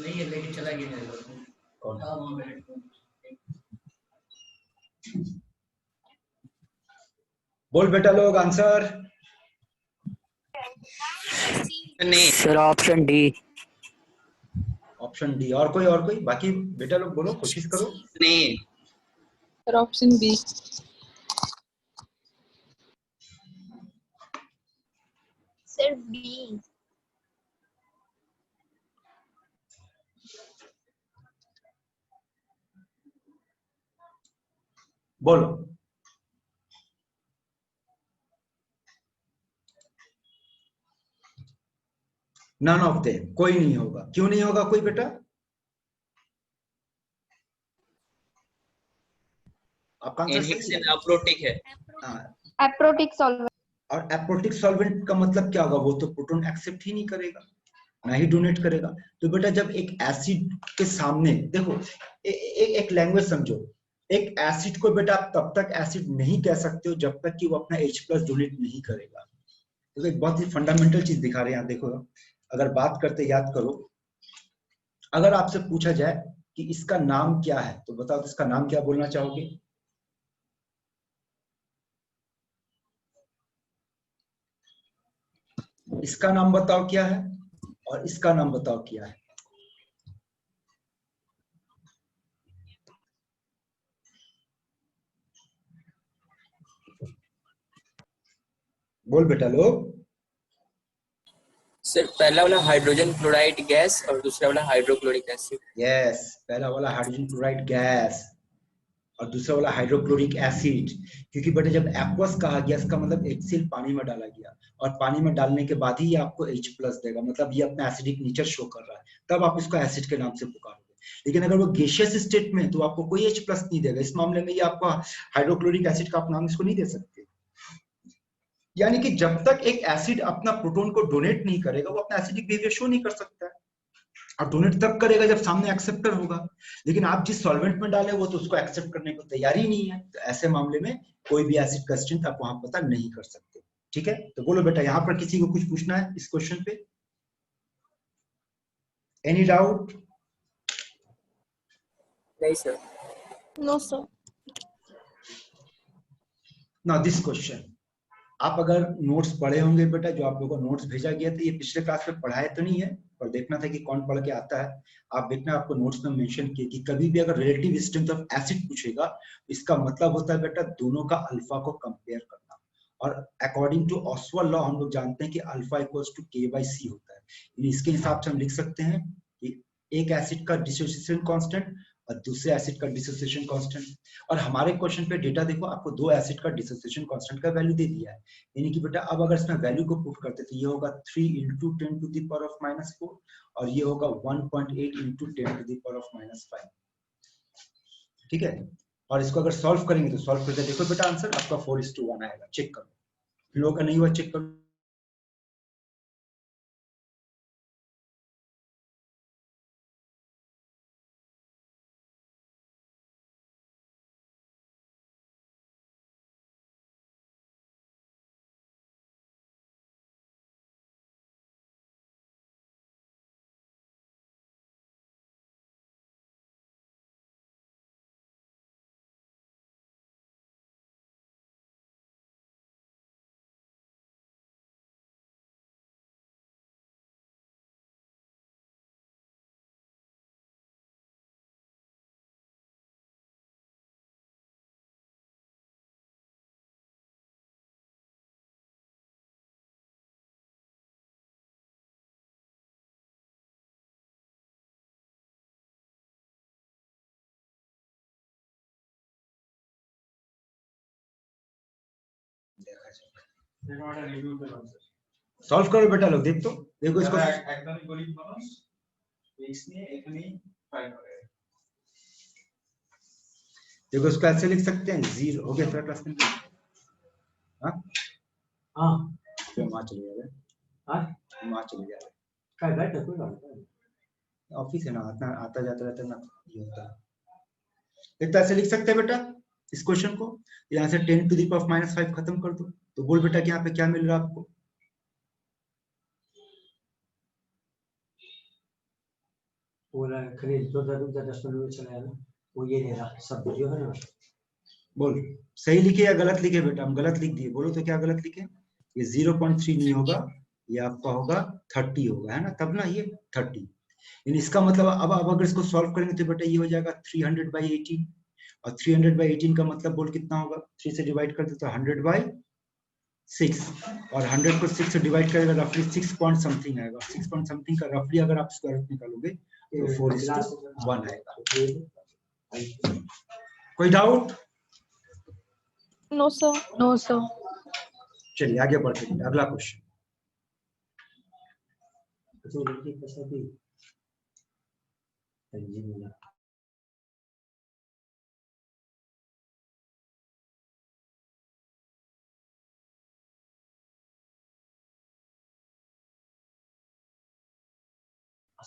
नहीं है लेकिन चला गया है कौन? हाँ वहाँ पे बोल बेटा लोग आंसर। नहीं sir option D. Option D. और कोई बाकी बेटा लोग बोलो, कोशिश करो। नहीं sir option B. Sir B. बोलो। नन ऑफ देम, कोई नहीं होगा। क्यों नहीं होगा कोई बेटा? आपका आंसर सही है। अप्रोटिक है। Aprotic solvent. और एप्रोटिक सॉल्वेंट का मतलब क्या होगा? वो तो प्रोटॉन एक्सेप्ट ही नहीं करेगा, ना ही डोनेट करेगा। तो बेटा जब एक एसिड के सामने देखो, एक लैंग्वेज समझो। एक एसिड को बेटा आप तब तक एसिड नहीं कह सकते हो जब तक कि वो अपना H+ डोनेट नहीं करेगा। तो एक बहुत ही फंडामेंटल चीज दिखा रहे हैं। देखो, अगर बात करते, याद करो, अगर आपसे पूछा जाए कि इसका नाम क्या है तो बताओ इसका नाम क्या बोलना चाहोगे? इसका नाम बताओ क्या है और इसका नाम बताओ क्या है। बोल बेटा लोग। सर पहला वाला हाइड्रोजन क्लोराइड गैस और दूसरा वाला हाइड्रोक्लोरिक एसिड। यस, पहला वाला हाइड्रोजन क्लोराइड गैस और दूसरा वाला हाइड्रोक्लोरिक एसिड। क्योंकि बेटा जब एक्वस कहा गया इसका मतलब HCl पानी में डाला गया और पानी में डालने के बाद ही ये आपको H+ देगा, मतलब ये अपना एसिडिक नेचर शो कर रहा है, तब आप इसको एसिड के नाम से पुकारोगे। लेकिन अगर वो गैसियस स्टेट में है तो आपको कोई H+ नहीं देगा। इस मामले में ये आपको हाइड्रोक्लोरिक एसिड का आप नाम इसको नहीं दे सकते। यानी कि जब तक एक एसिड अपना प्रोटॉन को डोनेट नहीं करेगा वो अपना एसिडिक बिहेवियर शो नहीं कर सकता है। और डोनेट तब करेगा जब सामने एक्सेप्टर होगा। लेकिन आप जिस सॉल्वेंट में डाले वो तो उसको एक्सेप्ट करने को तैयार ही नहीं है, तो ऐसे मामले में कोई भी एसिड का स्ट्रेंथ आप वहां पता नहीं कर सकते। ठीक है, तो बोलो बेटा, यहाँ पर किसी को कुछ पूछना है इस क्वेश्चन पे? Any doubt? नहीं sir. No sir. Now this question, आप अगर नोट्स पढ़े होंगे बेटा, जो आप लोगों को नोट्स भेजा गया था, ये पिछले क्लास में पढ़ाए तो नहीं है पर देखना था कि कौन पढ़ के आता है। आप देखना, आपको नोट्स में मेंशन किए कि कभी भी अगर रिलेटिव स्ट्रेंथ ऑफ एसिड पूछेगा इसका मतलब होता है बेटा दोनों का अल्फा को कंपेयर करना। और अकॉर्डिंग टू ऑसवाल्ड लॉ हम लोग जानते हैं कि अल्फा इक्वल्स टू K/C होता है। इसके हिसाब से हम लिख सकते हैं कि एक एसिड का डिसोसिएशन कांस्टेंट और दूसरे एसिड का डिसोसिएशन कांस्टेंट। और हमारे क्वेश्चन पे डेटा देखो, आपको दो एसिड का डिसोसिएशन कांस्टेंट का वैल्यू दे दिया है। यानी कि बेटा अब अगर इसमें वैल्यू को पुट करते तो ये होगा 3 × 10⁻⁻⁴ और ये होगा 1.8 × 10⁻⁻5। ठीक है, और इसको अगर सॉल्व करेंगे तो सॉल्व करके देखो बेटा आंसर आपका 4:1 आएगा। चेक करो, इन लोगों का नहीं हुआ चेक करो। सॉल्व करो बेटा लोग, देख तो देखो इसको। देखो इसको ऐसे लिख सकते हैं, 0 हो गया तेरा क्लास में। हाँ हाँ, फिर वहां चले जाओगे। हाँ वहां चले जाओगे, काय बैठ कोई बात नहीं, ऑफिस है ना, आता जाता रहता है ना, ये होता है। एक तो ऐसे लिख सकते हैं बेटा इस क्वेश्चन को, यहाँ से 10⁻⁻5 खत्म कर दो। तो बोल बेटा कि यहाँ पे क्या मिल रहा है आपको? पूरा खरीद जो 10 में चला है ना वो ये दे रहा सब जो है ना। बोल सही लिखे या गलत लिखे बेटा? हम गलत लिख दिए, बोलो तो क्या गलत लिखे? ये 0.3 नहीं होगा, ये आपका होगा 30 होगा, है ना? तब ना ये 30। इसका मतलब अब अगर इसको सॉल्व करेंगे तो बेटा ये हो जाएगा 300/18, और 300/18 का मतलब बोल कितना होगा? 3 से डिवाइड कर दो तो 100/6, और 100 को 6 से डिवाइड करेगा रफली 6 पॉइंट समथिंग आएगा। 6 पॉइंट समथिंग का रफली अगर आप स्क्वायर रूट निकालोगे तो 4:1 आएगा। कोई doubt? No, sir. No, sir. चलिए आगे बढ़ते हैं, अगला क्वेश्चन। तो लड़की कैसा भी जी मिला।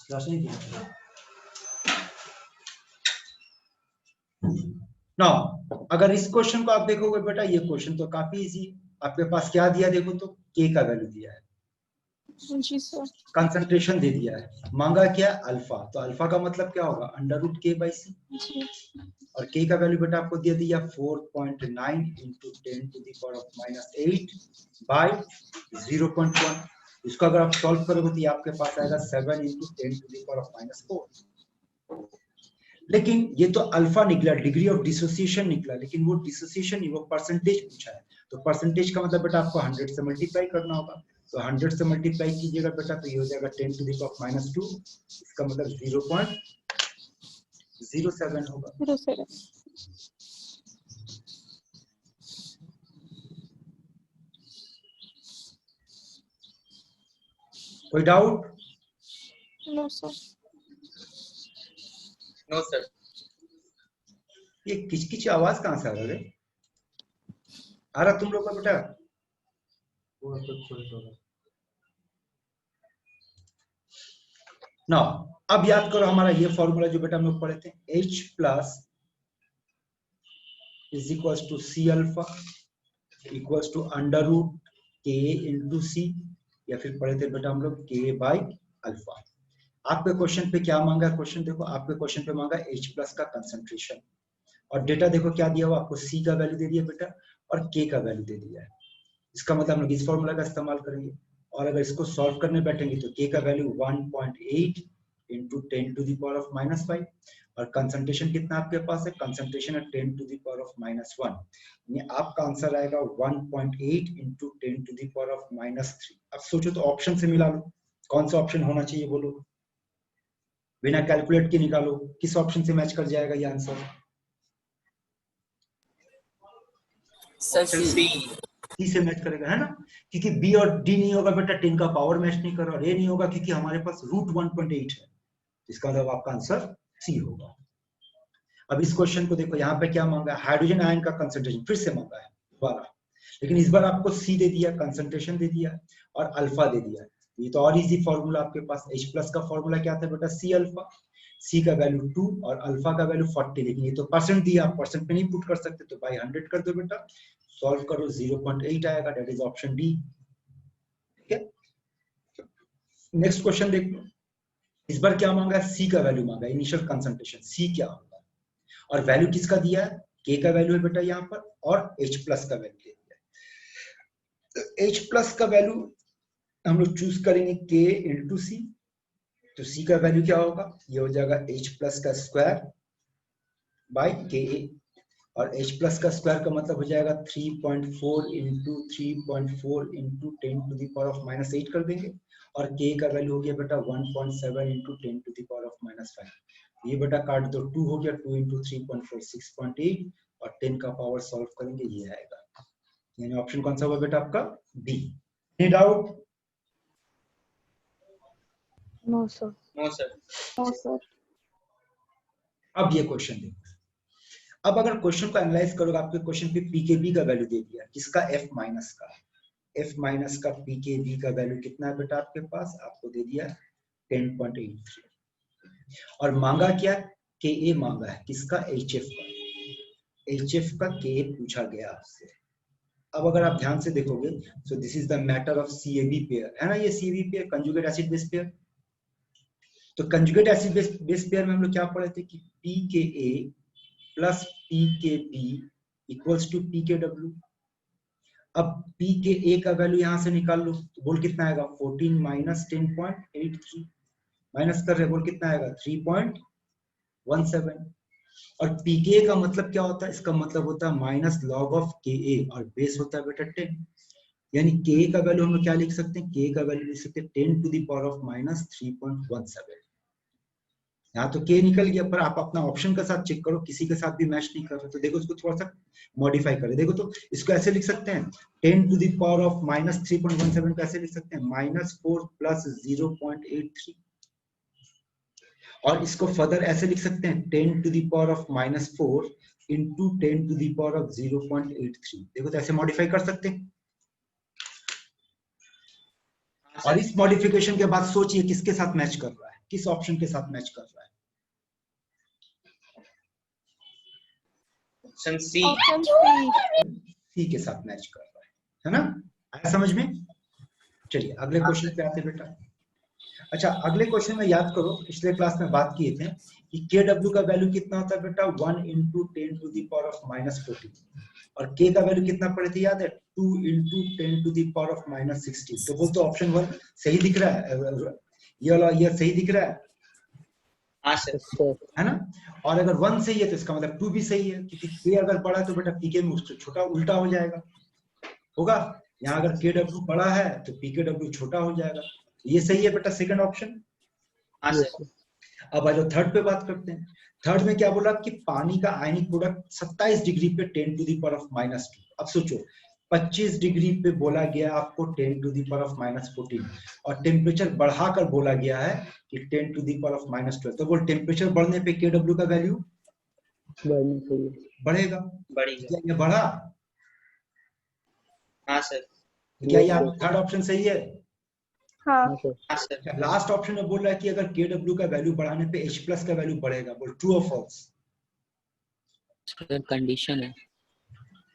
क्लास नहीं किया ना। अगर इस क्वेश्चन को आप देखोगे बेटा, ये क्वेश्चन तो काफी इजी। आपके पास क्या दिया देखो तो, के का वैल्यू दिया है, जी सर। कंसंट्रेशन दे दिया है, मांगा क्या? अल्फा। तो अल्फा का मतलब क्या होगा? √k/c। जी। और के का वैल्यू बेटा आपको दे दिया 4.9 × 10⁻⁸ बाय 0.1। इसको अगर आप सॉल्व करोगे तो ये आपके पास आएगा 7 × 10⁻⁴। लेकिन ये तो अल्फा निकला, डिग्री ऑफ डिसोसिएशन निकला, लेकिन वो डिसोसिएशन नहीं, वो परसेंटेज पूछा है। तो परसेंटेज का मतलब बेटा आपको 100 से मल्टीप्लाई करना होगा। तो 100 से मल्टीप्लाई कीजिएगा बेटा तो ये हो जाएगा 10⁻⁻²। इसका मतलब 0.07 होगा। 07। कोई doubt? No, sir. No, sir. ये किचकिच आवाज कहां से आ रहा है? आ रहा तुम लोग का बेटा? वो तो छोड़ ना। अब याद करो हमारा ये फॉर्मूला जो बेटा हम लोग पढ़े थे, H plus is equals to C alpha equals to √K × C, या फिर पढ़े थे बेटा हम लोग K/अल्फा। आपके क्वेश्चन पे क्या मांगा? क्वेश्चन देखो, आपके क्वेश्चन पे मांगा H प्लस का कंसंट्रेशन, और डेटा देखो क्या दिया हुआ आपको, C का वैल्यू दे दिया बेटा और K का वैल्यू दे दिया है। इसका मतलब हम लोग इस फॉर्मूला का इस्तेमाल करेंगे, और अगर इसको सॉल्व करने बैठेंगे तो K का वैल्यू 1.8 × 10⁻⁻5, और कंसंट्रेशन कितना आपके पास है? कंसंट्रेशन है 10⁻⁻1, यानी आपका आंसर आएगा 1.8 × 10⁻⁻3। अब सोचो तो ऑप्शन से मिला लो, कौन सा ऑप्शन होना चाहिए बोलो, बिना कैलकुलेट के निकालो, किस ऑप्शन से मैच कर जाएगा ये आंसर? Sir, C. सी से मैच करेगा, है ना? क्योंकि बी और डी नहीं होगा बेटा, 10 का पावर मैच नहीं कर रहा, और ए नहीं होगा क्योंकि हमारे पास √1.8 है। इसका मतलब आपका आंसर सी होगा। अब इस क्वेश्चन को देखो, यहाँ पे क्या मांगा है? हाइड्रोजन आयन का कंसंट्रेशन फिर से मांगा है दोबारा, लेकिन इस बार आपको सी दे दिया, कंसंट्रेशन दे दिया और अल्फा दे दिया। ये तो और इजी फॉर्मूला आपके पास। H प्लस का फॉर्मूला क्या था बेटा? C alpha. C का वैल्यू 2 और अल्फा का वैल्यू 40, लेकिन ये तो परसेंट दिया, आप परसेंट पे नहीं पुट कर सकते, तो बाई 100 कर दो बेटा, सॉल्व करो 0.8 आएगा, दैट इज ऑप्शन डी। ठीक है, नेक्स्ट क्वेश्चन देख लो। इस बार क्या मांगा है? C का वैल्यू मांगा, इनिशियल कंसंट्रेशन C क्या होगा, और वैल्यू किसका दिया है? K का वैल्यू है बेटा यहाँ पर, और H प्लस का वैल्यू दिया है। H प्लस का वैल्यू हम लोग चूज करेंगे K × C, तो C का वैल्यू क्या होगा? ये हो जाएगा H प्लस का स्क्वायर बाय Ka, और H प्लस का स्क्वायर का मतलब हो जाएगा 3.4 × 3.4 × 10⁻⁻8 कर देंगे, और K का वैल्यू हो गया बेटा 1.7 × 10⁻⁵। ये बेटा काट दो, 2 हो गया, 2 × 3.4 6.8, और 10 का पावर सॉल्व करेंगे ये आएगा। यानी ऑप्शन कौन सा होगा बेटा आपका? B. Any doubt? No, sir. No, sir. No, sir. अब ये क्वेश्चन देखो, अब अगर क्वेश्चन को एनालाइज करोगे, आपके क्वेश्चन पे pKb का वैल्यू दे दिया, किसका? F माइनस का। F माइनस का pKb का वैल्यू कितना है बेटा आपके पास? आपको दे दिया 10.83, और मांगा क्या? Ka मांगा है, किसका? HF का। HF का Ka पूछा गया आपसे। अब अगर आप ध्यान से देखोगे, so this is the matter of CAB pair, है ना? ये CAB pair conjugate acid base pair, तो कंजुगेट एसिड बेस पेयर में हम लोग क्या पढ़े थे कि pKa plus pKb equals to pKw। अब pKa का वैल्यू यहां से निकाल लो, तो बोल कितना आएगा 14 माइनस 10.83, माइनस कर रहे, बोल कितना आएगा 3.17। और pKa का मतलब क्या होता है, इसका मतलब होता है माइनस लॉग ऑफ Ka और बेस होता है बेटा 10, यानी Ka का वैल्यू हम लोग क्या लिख सकते हैं, Ka का वैल्यू लिख सकते हैं 10 to the power of minus 3.17। यहाँ तो K निकल गया, पर आप अपना ऑप्शन के साथ चेक करो, किसी के साथ भी मैच नहीं कर रहे, तो देखो इसको थोड़ा सा मॉडिफाई करें। देखो तो इसको ऐसे लिख सकते हैं 10 to the power of minus 3.17 कैसे लिख सकते हैं, -4 प्लस 0.83। और इसको फर्दर ऐसे लिख सकते हैं 10 to the power of -4 into 10 to the power of 0.83। देखो तो ऐसे मॉडिफाई कर सकते हैं। और इस मॉडिफिकेशन के बाद सोचिए किसके साथ मैच कर रहा है, किस ऑप्शन के साथ मैच कर रहा है। Option C. Option C. सी के साथ मैच कर रहा है ना, आया समझ में। चलिए अगले क्वेश्चन पे आते हैं बेटा। अच्छा अगले क्वेश्चन में याद करो, पिछले क्लास में बात किए थे कि KW का वैल्यू कितना होता है बेटा 1 into 10 to the power of -14, और K का वैल्यू कितना पड़े थे याद है 2 into 10 to the power of -16। तो बोलते ऑप्शन 1 सही दिख रहा है, ये वाला ये सही दिख रहा है, हाँ सर, है ना। और अगर 1 सही है तो इसका मतलब 2 भी सही है, क्योंकि K अगर बड़ा है तो बेटा PK में उससे छोटा उल्टा हो जाएगा, होगा। यहाँ अगर KW बड़ा है तो PKW छोटा हो जाएगा, ये सही है बेटा सेकंड ऑप्शन। हाँ सर। अब आ जाओ थर्ड पे बात करते हैं। थर्ड में क्या बोला कि पानी का आयनिक प्रोडक्ट 27 डिग्री पे 10 टू द पावर ऑफ -2। अब सोचो 25 डिग्री पे बोला गया आपको 10 टू द पावर ऑफ -14, और टेम्परेचर बढ़ाकर बोला गया है कि 10 टू द पावर ऑफ -12। तो बोल टेम्परेचर बढ़ने पे KW का वैल्यू बढ़ेगा, बढ़ेगा। क्या ये बढ़ा? हाँ सर। क्या ये थर्ड ऑप्शन सही है? हाँ। हाँ सर। लास्ट ऑप्शन में बोल रहा है कि अगर KW का वैल्यू बढ़ाने पे H+ का वैल्यू बढ़ेगा, बोल ट्रू और फॉल्स? सर कंडीशन है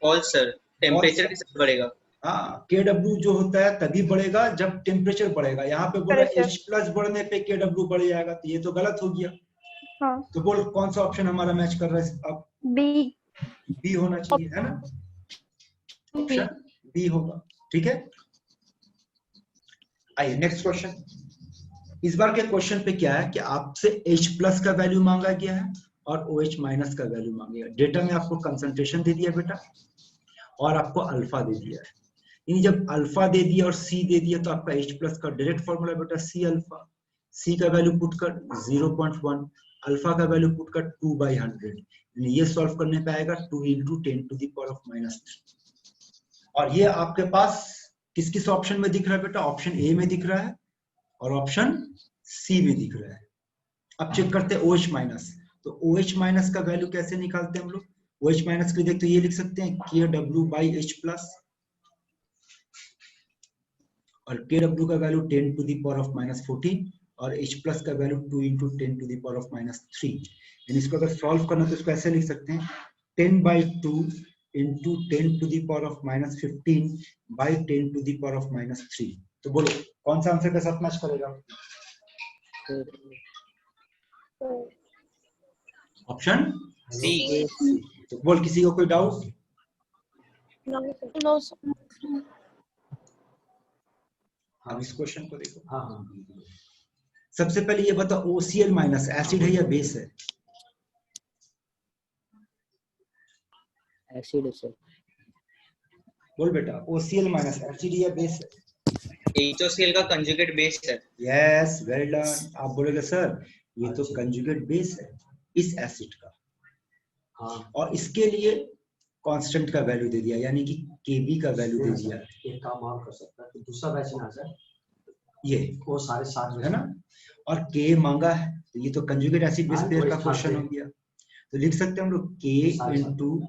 फॉल्स सर, टेम्परेचर के साथ बढ़ेगा। हाँ KW जो होता है तभी बढ़ेगा जब टेम्परेचर बढ़ेगा, यहाँ पे बोल रहा है H+ बढ़ने पे KW बढ़ जाएगा, तो ये तो गलत हो गया। हाँ। तो बोल कौन सा ऑप्शन हमारा मैच कर रहा है अब? बी। बी होना चाहिए, है ना, ऑप्शन बी होगा, ठीक है। आइए नेक्स्ट क्वेश्चन। इस बार के क्वेश्चन पे क्या है कि आपसे H+ का वैल्यू मांगा गया है और OH- का वैल्यू मांगा गया है। डेटा में आपको कंसंट्रेशन दे दिया बेटा, और आपको अल्फा दे दिया है। यानी जब अल्फा दे दिया और सी दे दिया तो आपका H+ का डायरेक्ट फॉर्मूला बेटा C अल्फा। सी का वैल्यू पुट कर 0.1, अल्फा का वैल्यू पुट कर 2/100, ये सॉल्व करने पे आएगा 2 into 10 to the power of -3। और ये आपके पास किस किस ऑप्शन में दिख रहा है बेटा? ऑप्शन ए में दिख रहा है और ऑप्शन सी में दिख रहा है। अब चेक करते हैं OH-। तो OH- का वैल्यू कैसे निकालते हैं हम लोग? OH- के लिए तो ये लिख सकते हैं KW/H+, और KW का value 10 to the power of -14 और H+ का value 2 into 10 to the power of -3। यानी इसको अगर सॉल्व करना तो इसको ऐसे लिख सकते हैं 10/2 into 10 to the power of -15 by 10 to the power of -3। तो बोलो कौन सा आंसर के साथ मैच करेगा? Option C. तो बोल किसी को कोई डाउट? No sir. अब इस क्वेश्चन को देखो। हाँ हाँ। सबसे पहले ये बताओ OCl- एसिड है या बेस है? एसिड है सर। बोल बेटा OCl- एसिड या बेस है? HOCl का कंजुगेट बेस है। Yes well done. आप बोलोगे सर ये तो कंजुगेट बेस है इस एसिड का, हाँ। और इसके लिए कांस्टेंट का वैल्यू दे दिया, यानी कि Kb का वैल्यू दे दिया। एक काम और कर सकता है, तो दूसरा बैच ना सर, ये वो 7:30 है ना, और K मांगा है, तो ये तो कंजुगेट एसिड बेस पेयर का क्वेश्चन हो गया। तो लिख सकते हैं हम लोग K into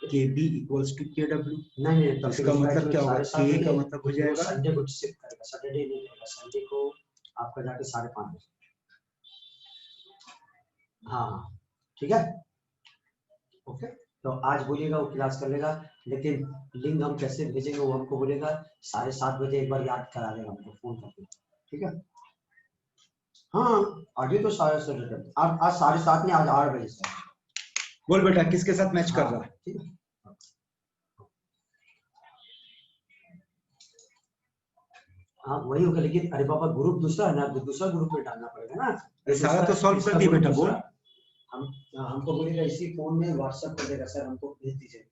Kb equals to KW। नहीं, इसका मतलब क्या होगा? K का मतलब हो जाएगा संडे को शिफ्ट करेगा, सैटरडे नहीं करेगा, संडे को आपका जाके 5:30 बजे। हाँ ठीक है, ओके। तो आज बोलिएगा वो क्लास कर लेगा, लेकिन लिंक हम कैसे भेजेंगे वो हमको बोलेगा। 7:30 बजे एक बार याद करा देगा हमको फोन करके, ठीक है। हाँ आगे तो 7:30 आज 7:30 नहीं, आज 8 बजे से। बोल बेटा किसके साथ मैच कर रहा है? ठीक है। हाँ वही होगा, लेकिन अरे बाबा ग्रुप दूसरा है ना, तो दूसरा ग्रुप में डालना पड़ेगा ना। ये सारा तो सॉल्व कर दिया बेटा, बोल। हमको बोलेगा इसी फोन में व्हाट्सएप कर देगा, सर हमको भेज दीजिए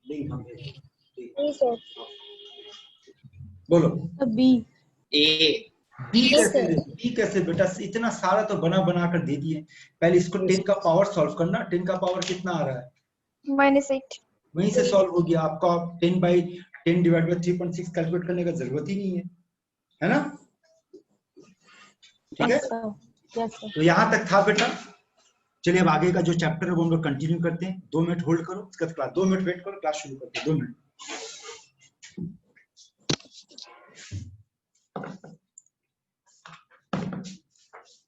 लिंक, हम भेज देंगे। जी सर। बोलो। बी। A. बी Yes, कैसे? sir. बी कैसे बेटा? इतना सारा तो बना बना कर दे दिए। पहले इसको 10 का पावर सॉल्व करना। 10 का पावर कितना आ रहा है? -8। वहीं से सॉल्व हो गया आपका। 10 डिवाइड बाय 3.6 कैलकुलेट करने का जरूरत ही नहीं है ना? ठीक है, Yes, sir. Yes, sir. तो यहाँ तक था बेटा। चलिए अब आगे का जो चैप्टर है वो हम लोग कंटिन्यू करते हैं। 2 मिनट होल्ड करो, उसके बाद क्लास 2 मिनट वेट करो, क्लास शुरू करते हैं। 2 मिनट।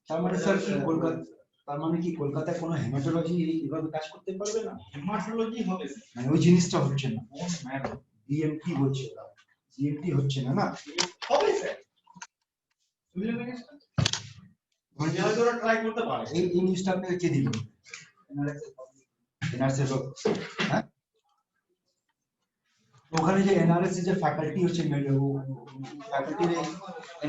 তার মানে স্যার কি কলকাতা, তার মানে কি কলকাতায় কোনো হেমাটোলজি এইভাবে কাজ করতে পারবে না? হেমাটোলজি হবে মানে ওই জিনিসটা হচ্ছে না। ডিএমটি বলছে ওরা, জিএমটি হচ্ছে না না? হবে স্যার, মানে হয়তো ওরা ট্রাই করতে পারে। এই জিনিসটা আপনাকে কে দিল? এনআরএস লোক। হ্যাঁ, ওখানে যে এনআরএস যে ফ্যাকাল্টি হচ্ছে ফ্যাকাল্টির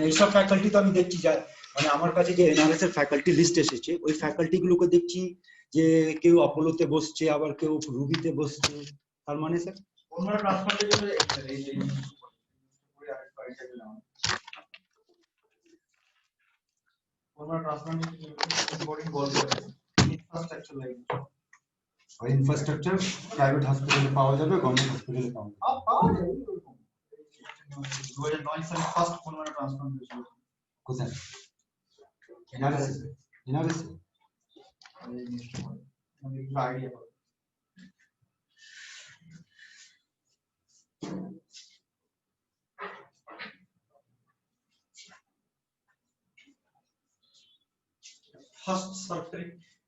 এইসব ফ্যাকাল্টি তো আমি দেখছি যা, মানে আমার কাছে যে এনআরএস এর ফ্যাকাল্টি লিস্ট এসেছে, ওই ফ্যাকাল্টি গুলোকে দেখছি যে কেউ অপোলোতে বসছে, আবার কেউ রুবিতে বসছে। তার মানে স্যার ওনারা ট্রান্সফারের জন্য এই ওনারা ট্রান্সফারের ইম্পর্টেন্ট বল করে ইনফ্রাস্ট্রাকচার লাইক और इंफ्रास्ट्रक्चर प्राइवेट हॉस्पिटल में पावा जाए, गवर्नमेंट हॉस्पिटल में पावा जाए। 2009 साल फर्स्ट कोरोना ट्रांसप्लांटेशन কোথায়? এনআরএস আমি একটু আইডিয়া পাবো। ফার্স্ট সরকারি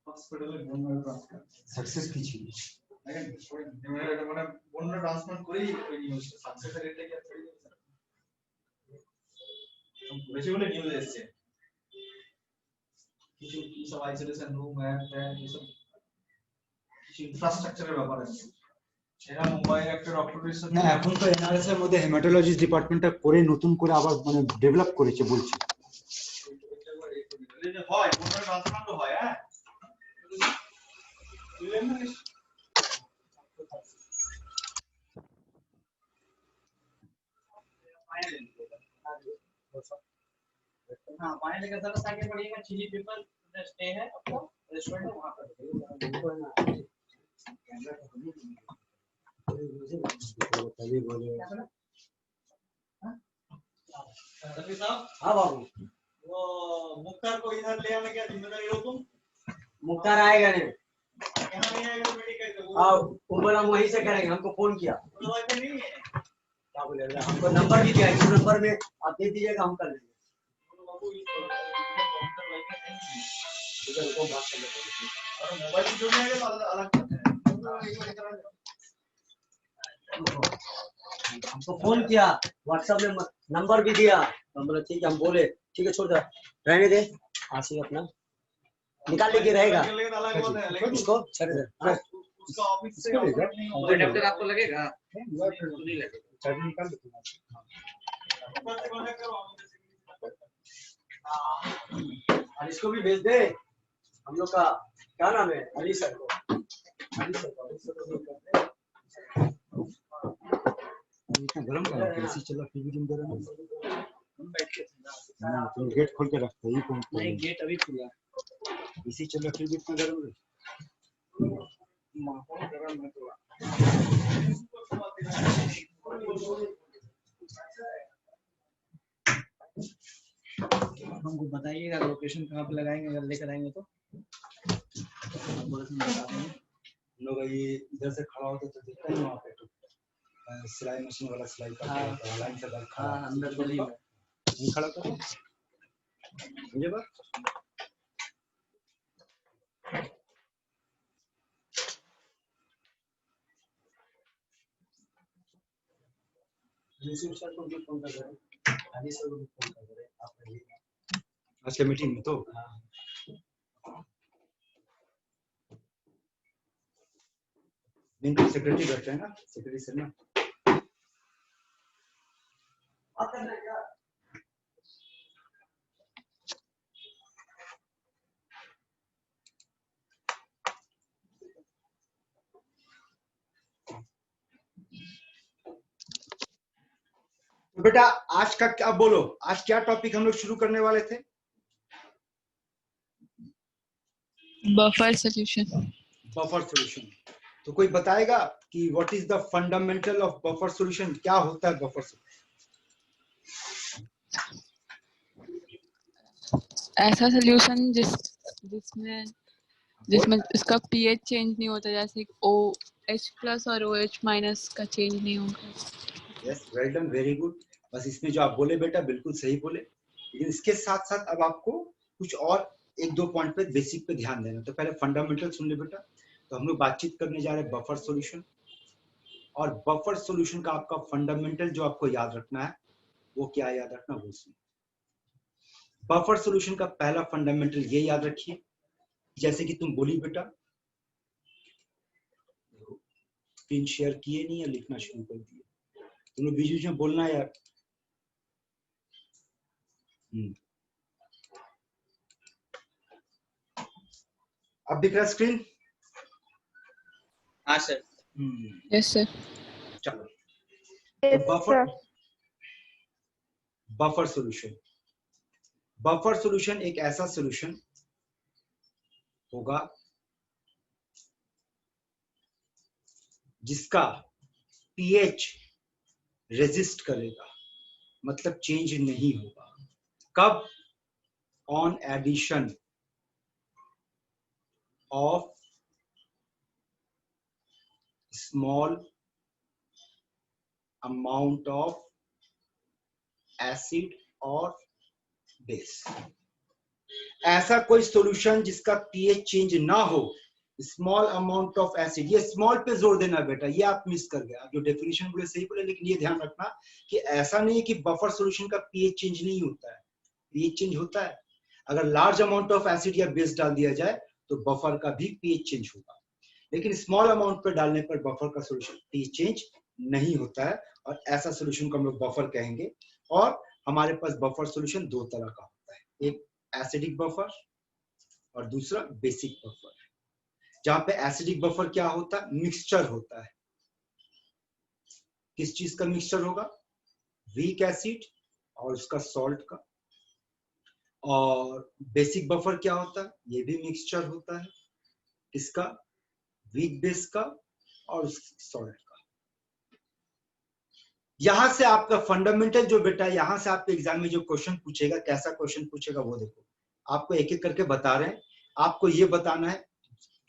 হসপিটালে বোনরা ট্রান্সপ্লান্ট সাকসেস কি ছিল? দেখেন মানে বোনরা ট্রান্সপ্লান্ট করেই ওই নিউজটা সাকসেস রেটটা কি আছে বেশি বলে নিউজ এসেছে। কিছু সব আইসোলেশন রুম এসব কিছু ইনফ্রাস্ট্রাকচারের ব্যাপার আছে। সেটা মুম্বাইয়ের একটা ডক্টরের সাথে না, এখন তো এনআরএস এর মধ্যে হেমাটোলজিস্ট ডিপার্টমেন্টটা করে নতুন করে আবার মানে ডেভেলপ করেছে বলছে। হয় বোনরা ট্রান্সপ্লান্ট হয়। হ্যাঁ हाँ पानी लेकर जरा आगे बढ़िएगा। चिली पीपल स्टे है आपका रेस्टोरेंट है वहाँ पर। रफी साहब। हाँ बाबू, वो मुख्तार को इधर ले आने का जिम्मेदारी लो तुम। मुख्तार आएगा नहीं। यहाँ नहीं आएगा मेडिकल। हाँ ऊपर हम वहीं से करेंगे, हमको फोन किया। नहीं है क्या बोलेगा, हमको नंबर भी दिया, इस नंबर में आप दे दीजिएगा, हम कर लेंगे। मोबाइल जो भी आएगा अलग हमको फोन किया, व्हाट्सएप में नंबर भी दिया, हम बोले ठीक है, हम बोले ठीक है छोड़ दो, रहने दे, आसिफ अपना निकाल लेके रहेगा उसको छोड़ दे। उसका ऑफिस से अडेप्टर आपको लगेगा? नहीं लगेगा। निकाल दो। और इसको भी भेज दे, हम लोग का क्या नाम है, अली सर को, इतना गरम का कैसी चला फिर भी तुम गरम ना, तो गेट खोल के रखते ही कौन? नहीं गेट अभी खुला। इसी चला फिर भी इतना गरम है। माहौल गरम है थोड़ा। हमको बताइएगा लोकेशन कहाँ पे लगाएंगे, अगर लेकर आएंगे तो लोग ये इधर से खड़ा होते तो देखते हैं वहाँ पे सिलाई मशीन वाला सिलाई करता है, लाइन से खड़ा अंदर गली में नहीं खड़ा करो मुझे बस। यूसुफ सर को भी फोन कर रहे हैं, अली सर को भी फोन कर रहे हैं, आप रहिएगा। अच्छा मीटिंग में तो सेक्रेटरी बैठे हैं ना, सेक्रेटरी सर ना। तो बेटा आज का क्या बोलो, आज क्या टॉपिक हम लोग शुरू करने वाले थे? Buffer solution. Buffer solution. तो कोई बताएगा कि what is the fundamental of buffer solution, क्या होता है बफर सॉल्यूशन? ऐसा solution जिसमें इसका pH चेंज नहीं होता, जैसे OH+ और OH- का चेंज नहीं होगा। Yes, well done, very good. बस इसमें जो आप बोले बेटा बिल्कुल सही बोले, लेकिन इसके साथ साथ अब आपको कुछ और एक दो पॉइंट पे बेसिक पे ध्यान देना। तो पहले फंडामेंटल सुन ले बेटा। तो हम लोग बातचीत करने जा रहे हैं बफर सॉल्यूशन, और बफर सॉल्यूशन का आपका फंडामेंटल जो आपको याद रखना है वो क्या याद रखना, वो सुन। बफर सॉल्यूशन का पहला फंडामेंटल ये याद रखिए, जैसे कि तुम बोली बेटा, स्क्रीन शेयर किए नहीं है, लिखना शुरू कर दिए, तुम लोग बीच बीच में बोलना है यार। अब दिख रहा है स्क्रीन? हाँ सर। Yes sir. चलो, Yes, sir. Buffer solution. Buffer solution एक ऐसा सॉल्यूशन होगा जिसका पीएच रेजिस्ट करेगा, मतलब चेंज नहीं होगा। कब? On addition of small amount of acid और बेस। ऐसा कोई सॉल्यूशन जिसका पीएच चेंज ना हो, स्मॉल अमाउंट ऑफ एसिड, ये स्मॉल पे जोर देना बेटा, ये आप मिस कर गए। आप जो डेफिनेशन बोले सही बोले, लेकिन ये ध्यान रखना कि ऐसा नहीं है कि बफर सॉल्यूशन का पीएच चेंज नहीं होता है, पीएच चेंज होता है। अगर लार्ज अमाउंट ऑफ एसिड या बेस डाल दिया जाए तो बफर का भी पीएच चेंज होगा, लेकिन स्मॉल अमाउंट पे डालने पर बफर का सॉल्यूशन पीएच चेंज नहीं होता है, और ऐसा सॉल्यूशन को हम लोग बफर कहेंगे। और हमारे पास बफर सॉल्यूशन दो तरह का होता है, एक एसिडिक बफर और दूसरा बेसिक बफर। जहां पे एसिडिक बफर क्या होता है, मिक्सचर होता है। किस चीज का मिक्सचर होगा? वीक एसिड और उसका सॉल्ट का। और बेसिक बफर क्या होता है? ये भी मिक्सचर होता है, किसका? वीक बेस का और उस सॉल्ट का। यहां से आपका फंडामेंटल जो बेटा, यहां से आपके एग्जाम में जो क्वेश्चन पूछेगा, कैसा क्वेश्चन पूछेगा वो देखो। आपको एक एक करके बता रहे हैं, आपको ये बताना है,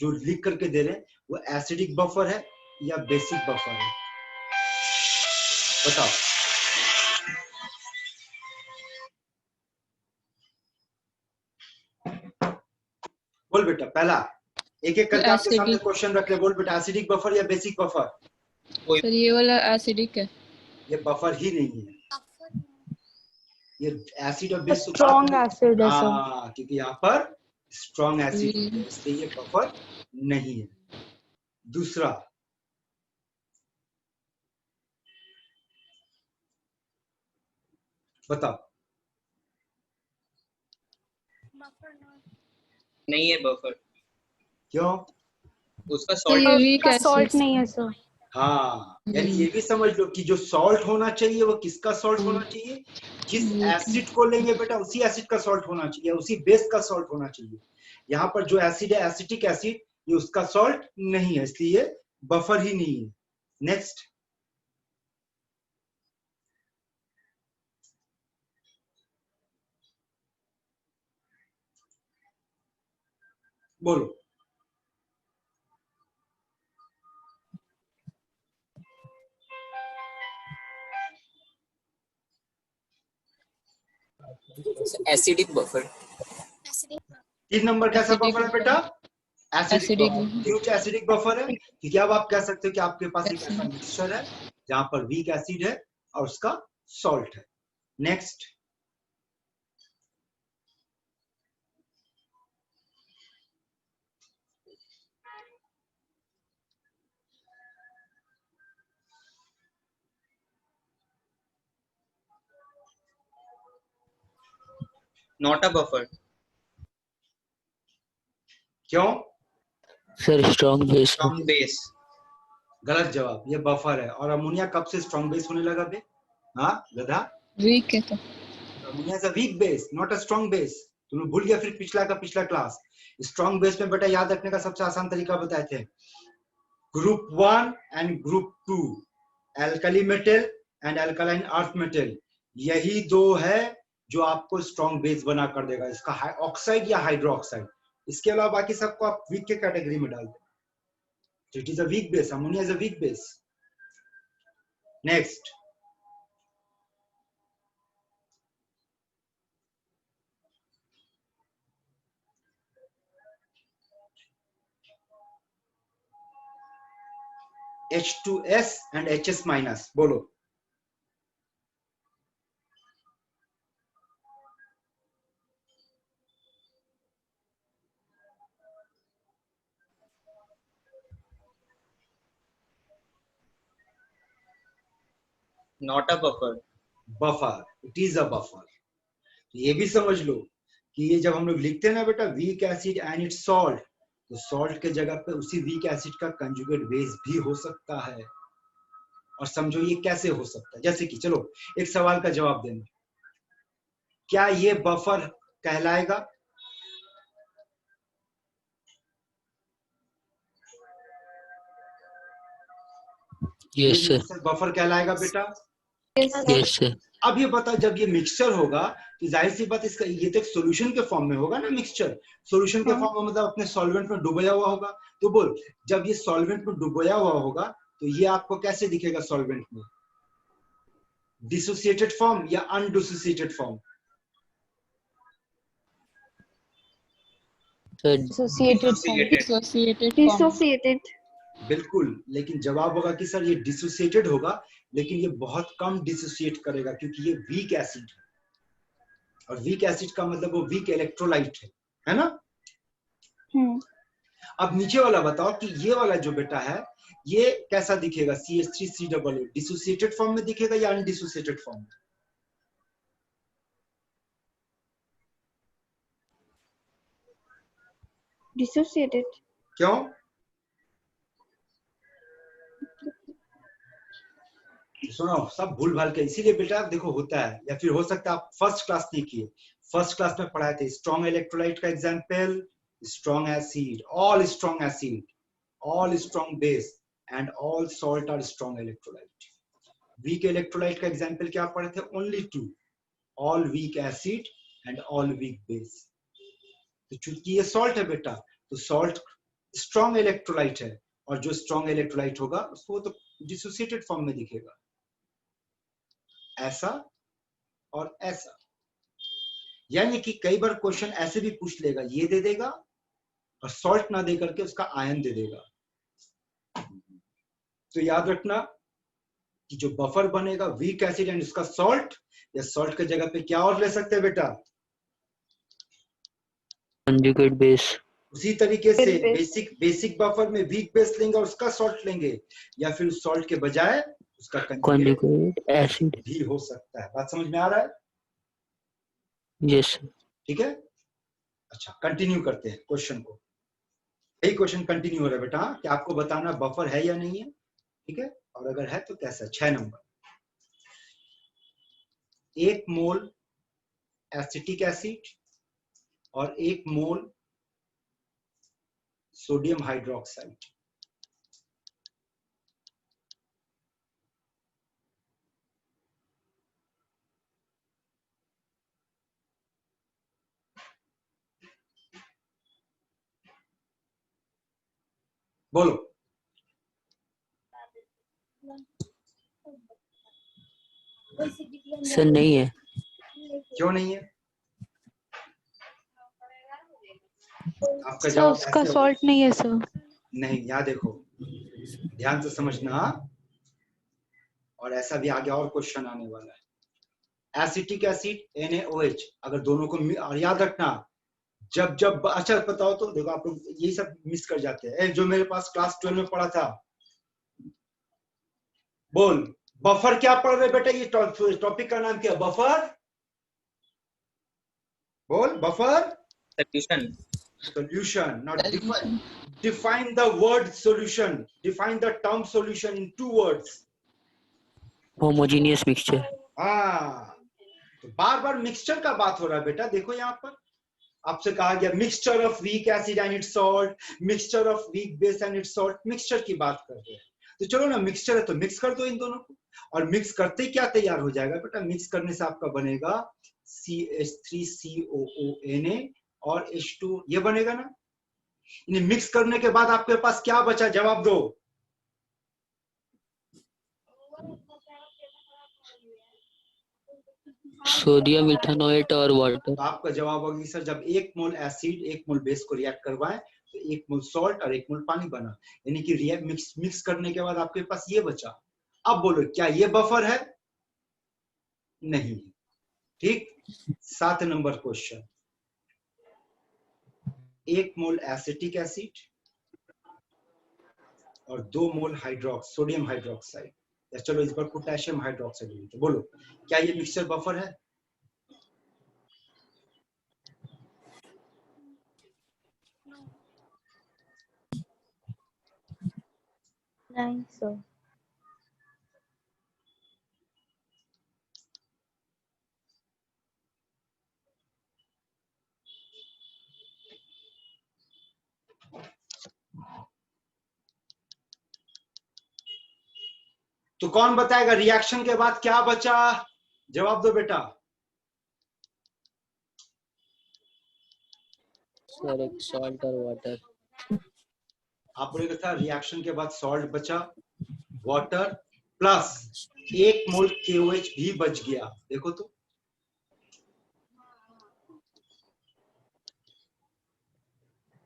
जो लिख करके दे रहे हैं वो एसिडिक बफर है या बेसिक बफर है, बताओ। बोल बेटा, पहला एक एक करके आपके सामने क्वेश्चन रख रहे, बोल बेटा, एसिडिक बफर या बेसिक बफर? सर ये वाला एसिडिक है। ये बफर ही नहीं है, ये एसिड और बेस स्ट्रॉन्ग एसिड है सर। हाँ, क्योंकि यहाँ पर स्ट्रॉन्ग एसिड है, इसलिए ये बफर नहीं है। दूसरा, बताओ। नहीं है बफर। क्यों? उसका सॉल्ट नहीं है सर। हाँ, यानी ये भी समझ लो कि जो सॉल्ट होना चाहिए वो किसका सॉल्ट होना चाहिए? जिस एसिड को लेंगे बेटा उसी एसिड का सॉल्ट होना चाहिए, उसी बेस का सॉल्ट होना चाहिए। यहाँ पर जो एसिड है, एसिटिक एसिड, ये उसका सॉल्ट नहीं है, इसलिए बफर ही नहीं है। नेक्स्ट, बोलो। Acidic buffer. 3 नंबर कैसा बफर है बेटा? Acidic buffer. क्यों एसिडिक बफर है? क्योंकि अब आप कह सकते हो कि आपके पास एक ऐसा मिक्सचर है जहां पर वीक एसिड है और उसका सॉल्ट है। Next, Not a buffer. क्यों? Sir strong base. Strong base. गलत जवाब, ये बफर है। और अमोनिया कब से स्ट्रॉन्ग बेस होने लगा बे? हाँ गधा, वीक है तो। Ammonia is a weak base, not a strong base. तुमने भूल गया फिर पिछला का पिछला क्लास। स्ट्रॉन्ग बेस में बेटा याद रखने का सबसे आसान तरीका बताए थे, group 1 and group 2, alkali metal and alkaline earth metal, यही दो है जो आपको स्ट्रॉन्ग बेस बना कर देगा, इसका ऑक्साइड या हाइड्रोक्साइड। इसके अलावा बाकी सबको आप वीक के कैटेगरी में डाल दो। It is a weak base, ammonia is a weak base. Next, H2S and HS minus, बोलो। Not a buffer. Buffer, it is a buffer. ये भी समझ लो कि ये जब हम लोग लिखते हैं ना बेटा week acid and it's salt, तो सॉल्ट के जगह पे उसी वीक एसिड का कंजुगेट बेस भी हो सकता है। और समझो ये कैसे हो सकता है, जैसे कि चलो एक सवाल का जवाब देना, क्या ये बफर कहलाएगा? Yes sir. बफर कहलाएगा बेटा? Yes sir. अब ये बता, जब ये मिक्सचर होगा तो जाहिर सी बात इसका ये तो सॉल्यूशन के फॉर्म में होगा ना। मिक्सचर सॉल्यूशन के फॉर्म में मतलब अपने सॉल्वेंट में डुबोया हुआ होगा। तो बोल, जब ये सॉल्वेंट में डुबोया हुआ होगा तो ये आपको कैसे दिखेगा सॉल्वेंट में? डिसोसिएटेड फॉर्म या अनडिसोसिएटेड फॉर्म? Dissociated. बिल्कुल, लेकिन जवाब होगा कि सर ये डिसोसिएटेड होगा, लेकिन ये बहुत कम डिसोसिएट करेगा क्योंकि ये वीक एसिड है। और वीक एसिड का मतलब वो वीक इलेक्ट्रोलाइट है ना? अब नीचे वाला बताओ कि ये वाला जो बेटा है ये कैसा दिखेगा? CH3COO डिसोसिएटेड फॉर्म में दिखेगा या अनडिसोसिएटेड फॉर्म में? Dissociated. क्यों? सुनो, सब भूल भाल के इसीलिए बेटा देखो होता है, या फिर हो सकता है आप फर्स्ट क्लास नहीं किए। फर्स्ट क्लास में पढ़ाए थे स्ट्रॉन्ग इलेक्ट्रोलाइट का example, strong acid, all strong acid, all strong base and all salt are strong electrolyte. Weak electrolyte का एग्जांपल क्या पढ़े थे? Only two, all weak acid and all weak base. तो चूंकि ये सॉल्ट है बेटा, तो सॉल्ट स्ट्रॉन्ग इलेक्ट्रोलाइट है, और जो स्ट्रॉन्ग इलेक्ट्रोलाइट होगा उसको तो डिसोसिएटेड फॉर्म में दिखेगा, ऐसा और ऐसा। यानी कि कई बार क्वेश्चन ऐसे भी पूछ लेगा, ये दे देगा और सॉल्ट ना दे करके उसका आयन दे देगा। तो याद रखना कि जो बफर बनेगा वीक एसिड एंड उसका सॉल्ट, या सॉल्ट के जगह पे क्या और ले सकते हैं बेटा? Conjugate base. उसी तरीके से बेसिक बफर में वीक बेस लेंगे और उसका सॉल्ट लेंगे, या फिर सॉल्ट के बजाय उसका कंजुगेट एसिड भी हो सकता है। बात समझ में आ रहा है? यस। ठीक है, अच्छा कंटिन्यू करते हैं क्वेश्चन को। यही क्वेश्चन कंटिन्यू हो रहा है बेटा, कि आपको बताना बफर है या नहीं है। ठीक है, और अगर है तो कैसा? 6 नंबर, 1 मोल एसिटिक एसिड और 1 मोल सोडियम हाइड्रोक्साइड। बोलो। सर नहीं है। क्यों नहीं है? आपका सर जवाब उसका ऐसे सॉल्ट नहीं है सर। नहीं, यहाँ देखो ध्यान से समझना, और ऐसा भी आगे और क्वेश्चन आने वाला है। एसिटिक एसिड NaOH, अगर दोनों को, और याद रखना जब जब, अच्छा बताओ तो, देखो आप लोग यही सब मिस कर जाते हैं। जो मेरे पास क्लास 12 में पढ़ा था, बोल बफर क्या पढ़ रहे बेटा? ये टॉपिक का नाम क्या? बफर। बोल buffer Solution. solution. Now define the word solution. Define the term solution in 2 words. Homogeneous mixture. हाँ, तो बार बार मिक्सचर का बात हो रहा है बेटा। देखो यहाँ पर आपसे कहा गया mixture of week acid and it's salt, mixture of weak base and it's salt, mixture की बात कर रहे हैं। तो चलो ना, मिक्सचर है तो मिक्स कर दो इन दोनों को, और मिक्स करते क्या तैयार हो जाएगा बेटा? मिक्स करने से आपका बनेगा CH3COONA और H2, ये बनेगा ना। इन्हें मिक्स करने के बाद आपके पास क्या बचा? जवाब दो। सोडियम इथेनॉएट और वाटर। तो आपका जवाब होगी सर, जब 1 मोल एसिड 1 मोल बेस को रिएक्ट करवाएं तो 1 मोल सॉल्ट और 1 मोल पानी बना, यानी कि मिक्स करने के बाद आपके पास ये बचा। अब बोलो क्या ये बफर है? नहीं। ठीक। 7 नंबर क्वेश्चन, 1 मोल एसिटिक एसिड और 2 मोल सोडियम हाइड्रोक्साइड, या चलो इस बार पोटेशियम हाइड्रोक्साइड ले लो। बोलो क्या ये मिक्सचर बफर है? नहीं सर। तो कौन बताएगा रिएक्शन के बाद क्या बचा? जवाब दो बेटा। सर एक सॉल्ट और वाटर। आप बोलेगा था रिएक्शन के बाद सॉल्ट बचा, वाटर प्लस 1 मोल KOH भी बच गया। देखो तो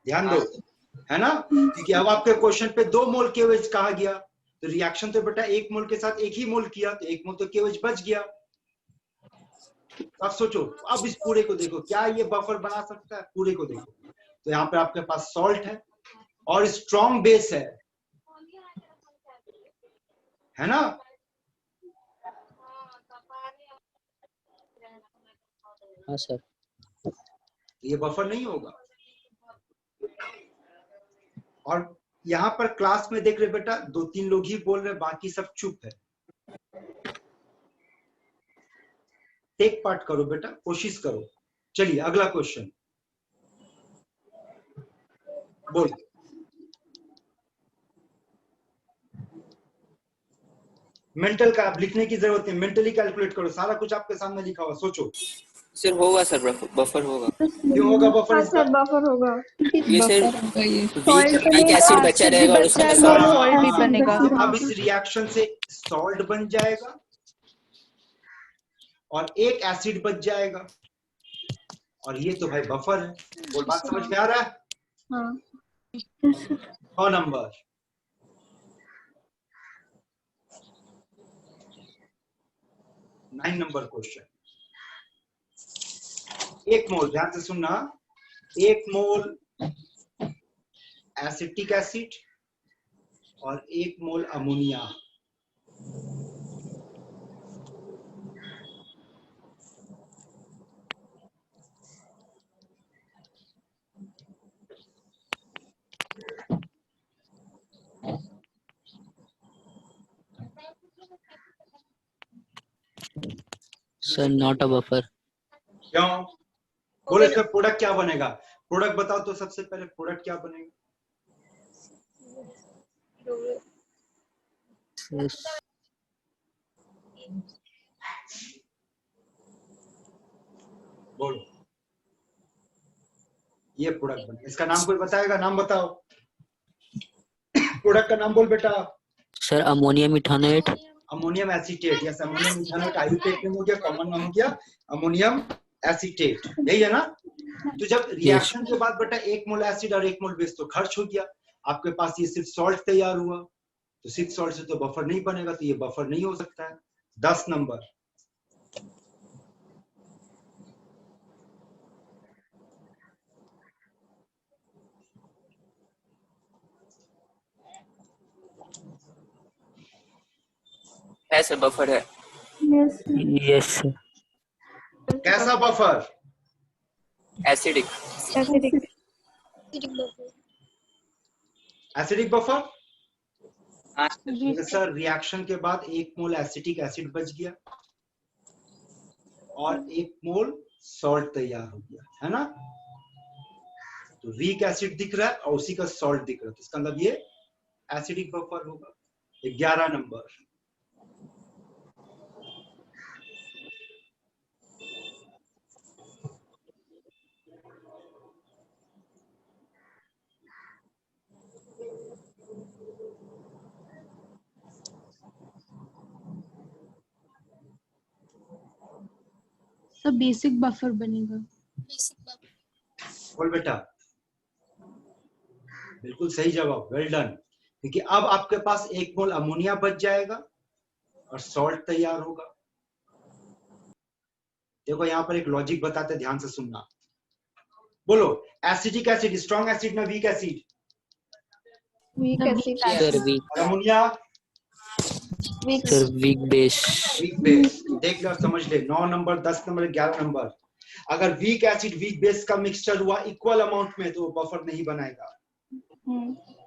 ध्यान दो, है ना, क्योंकि अब आपके क्वेश्चन पे 2 मोल KOH कहा गया, तो रिएक्शन तो बेटा 1 मोल के साथ 1 ही मोल किया, तो 1 मोल तो KOH बच गया। अब सोचो, अब इस पूरे को देखो, क्या ये बफर बना सकता है? पूरे को देखो, तो यहाँ पे आपके पास सॉल्ट है और स्ट्रॉन्ग बेस है ना? हाँ सर। ये बफर नहीं होगा। और यहाँ पर क्लास में देख रहे बेटा 2-3 लोग ही बोल रहे, बाकी सब चुप है। टेक पार्ट करो बेटा, कोशिश करो। चलिए अगला क्वेश्चन बोल। मेंटल का आप लिखने की जरूरत नहीं, मेंटली कैलकुलेट करो, सारा कुछ आपके सामने लिखा हुआ, सोचो। सर होगा सर, बफर होगा। क्यों होगा बफर? हाँ सर बफर होगा। ये सर वीक एसिड बचा रहेगा और उसमें सॉल्ट भी बनेगा। अब इस रिएक्शन से सॉल्ट बन जाएगा और एक एसिड बच जाएगा, और ये तो भाई बफर है। बोल, बात समझ में आ रहा है? हाँ। 9 नंबर, 9 नंबर क्वेश्चन। 1 मोल, ध्यान से सुनना, 1 मोल एसिटिक एसिड और 1 mole ammonia. Sir not a buffer. क्यों? बोले सर प्रोडक्ट क्या बनेगा? प्रोडक्ट बताओ तो, सबसे पहले प्रोडक्ट क्या बनेगा? बोलो, ये प्रोडक्ट बनेगा। इसका नाम कोई बताएगा? नाम बताओ, प्रोडक्ट का नाम बोल बेटा। Sir ammonium ethanoate. Ammonium acetate, yes, ammonium ethanoate आयुटेट में हो गया, कॉमन नाम हो गया अमोनियम एसीटेट, यही है ना? तो जब रिएक्शन के बाद बेटा 1 मोल एसिड और 1 मोल बेस तो खर्च हो गया, आपके पास ये सिर्फ सॉल्ट तैयार हुआ, तो सिर्फ सॉल्ट से तो बफर नहीं बनेगा, तो ये बफर नहीं हो सकता है। 10 नंबर, है सर, बफर है। Yes sir. कैसा buffer? Acidic. Acidic. Acidic buffer. हाँ सर रिएक्शन के बाद 1 मोल एसिटिक एसिड बच गया और 1 मोल सॉल्ट तैयार हो गया, है ना। तो वीक एसिड दिख रहा है और उसी का सॉल्ट दिख रहा है, तो इसका मतलब ये एसिडिक बफर होगा। 11 नंबर। सर बेसिक बफर बनेगा। बोल बेटा। बिल्कुल सही जवाब, वेल डन। क्योंकि अब आपके पास 1 मोल अमोनिया बच जाएगा और सॉल्ट तैयार होगा। देखो यहाँ पर एक लॉजिक बताते, ध्यान से सुनना। बोलो, एसिडिक एसिड स्ट्रॉन्ग एसिड ना weak acid? Weak acid. Sir weak. और ammonia Weak. Sir weak base. Weak base. देख लो, समझ ले, 9 नंबर, 10 नंबर, 11 नंबर। अगर वीक एसिड वीक बेस का मिक्सचर हुआ इक्वल अमाउंट में तो वो बफर नहीं बनाएगा।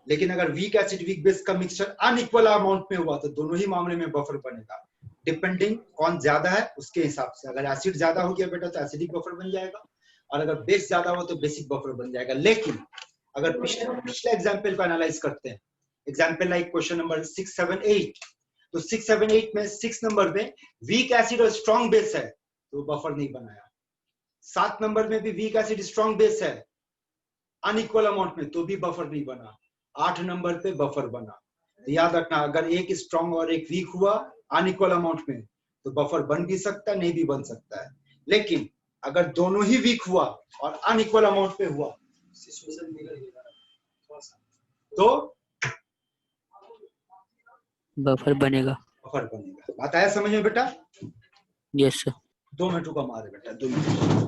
लेकिन अगर वीक एसिड वीक बेस का मिक्सचर अनइक्वल अमाउंट में हुआ तो दोनों ही मामले में बफर बनेगा, डिपेंडिंग कौन ज्यादा है उसके हिसाब से। अगर एसिड ज्यादा हो गया बेटा तो एसिडिक बफर बन जाएगा, और अगर बेस ज्यादा हो तो बेसिक बफर बन जाएगा। लेकिन अगर पिछले एग्जाम्पल को एनालाइज करते हैं, एग्जाम्पल लाइक क्वेश्चन नंबर 6, 7, 8, तो 6, 7, 8 में 6 नंबर में वीक एसिड और स्ट्रॉन्ग बेस है तो बफर नहीं बनाया। 7 नंबर में भी वीक एसिड स्ट्रॉन्ग बेस है अनइक्वल अमाउंट में तो भी बफर नहीं बना। 8 नंबर पे बफर बना। तो याद रखना, अगर एक स्ट्रॉन्ग और एक वीक हुआ अनइक्वल अमाउंट में तो बफर बन भी सकता है, नहीं भी बन सकता है। लेकिन अगर दोनों ही वीक हुआ और अनइक्वल अमाउंट पे हुआ तो बफर बनेगा। बफर बनेगा। बात आया समझ में बेटा? Yes sir. 2 मिनट रुको हमारे बेटा, 2 मिनट।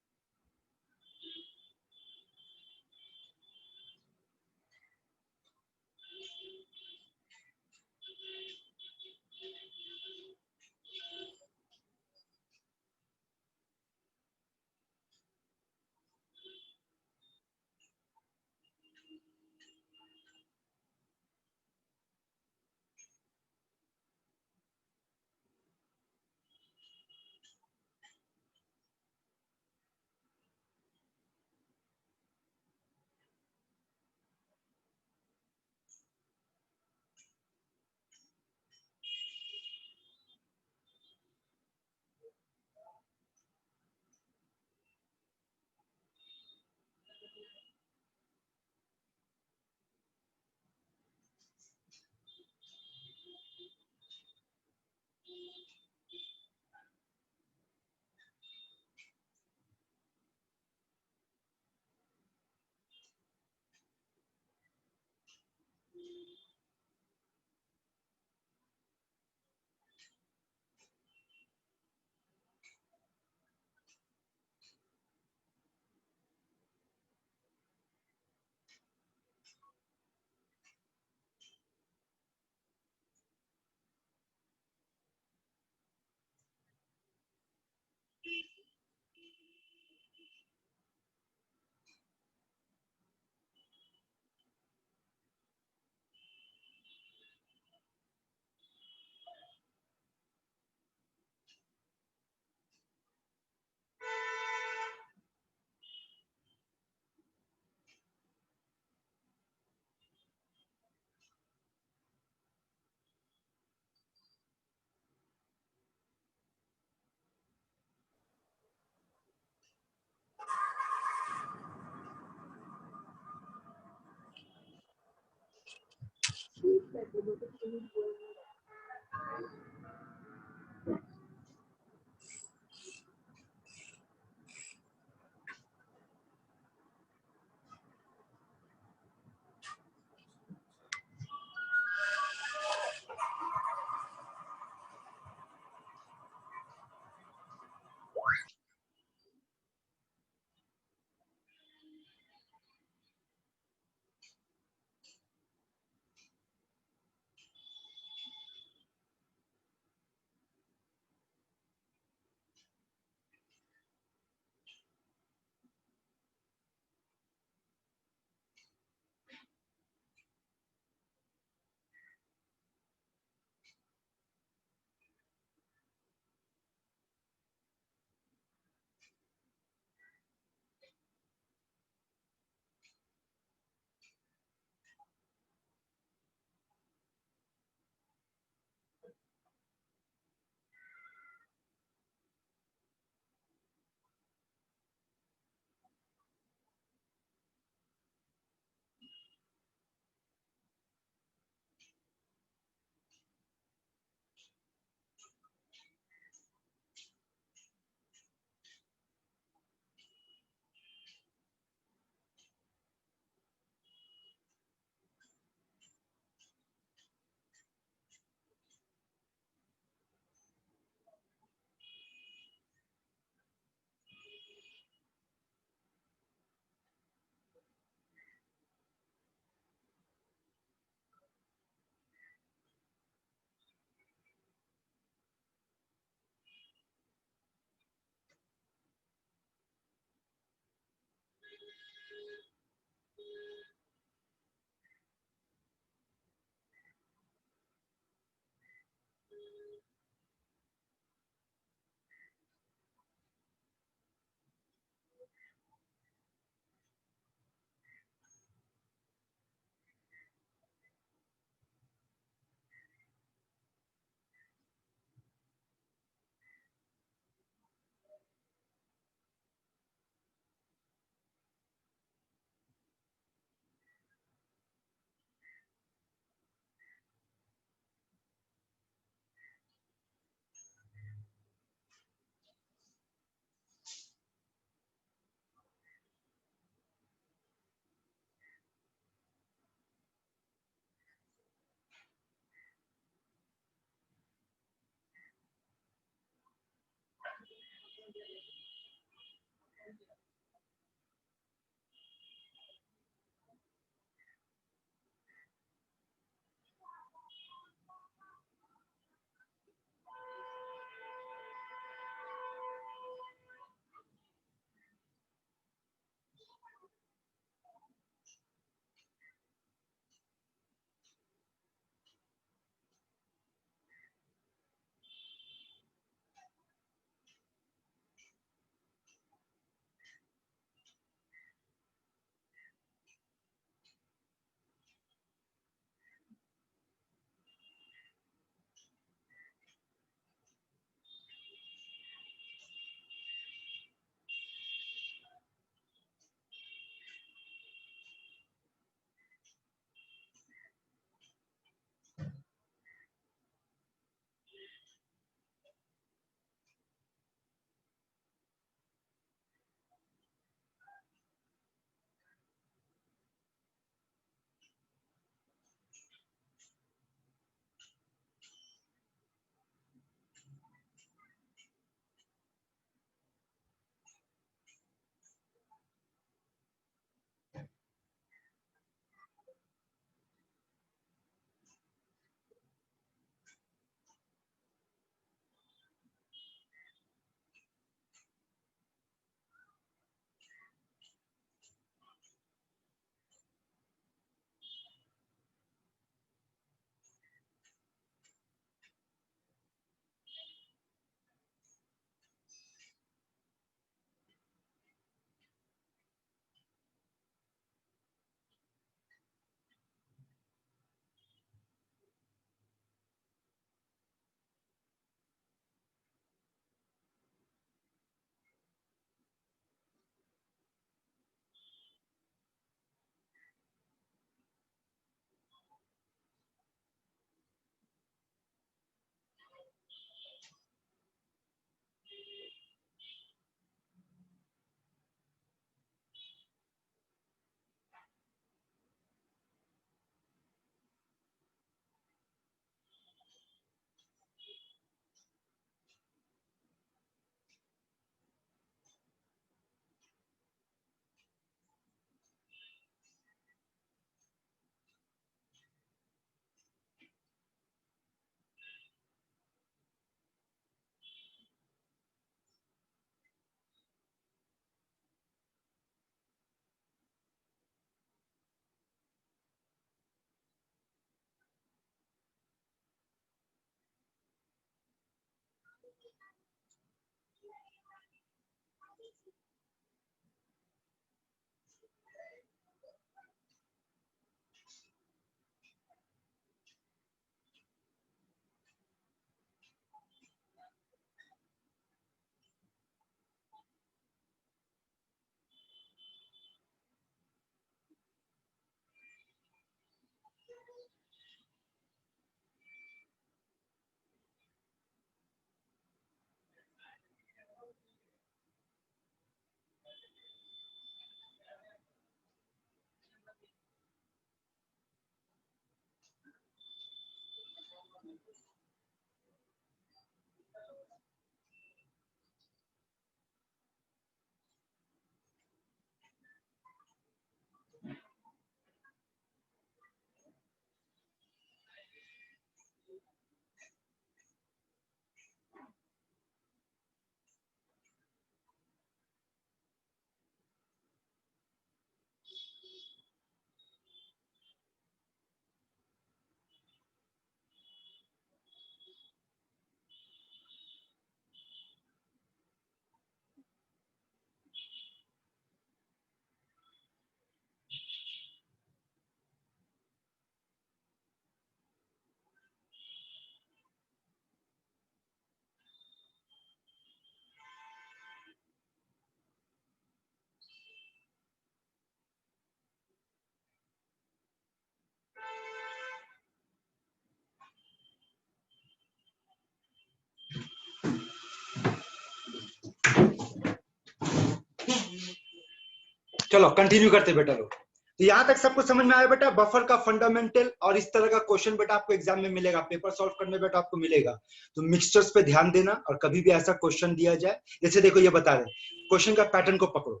चलो कंटिन्यू करते बेटा लोग। तो यहां तक सबको समझ में आया बेटा बफर का फंडामेंटल, और इस तरह का क्वेश्चन बेटा आपको एग्जाम में मिलेगा, पेपर सॉल्व करने बेटा आपको मिलेगा। तो मिक्सचर्स पे ध्यान देना, और कभी भी ऐसा क्वेश्चन दिया जाए, जैसे देखो ये बता रहे क्वेश्चन का पैटर्न को पकड़ो।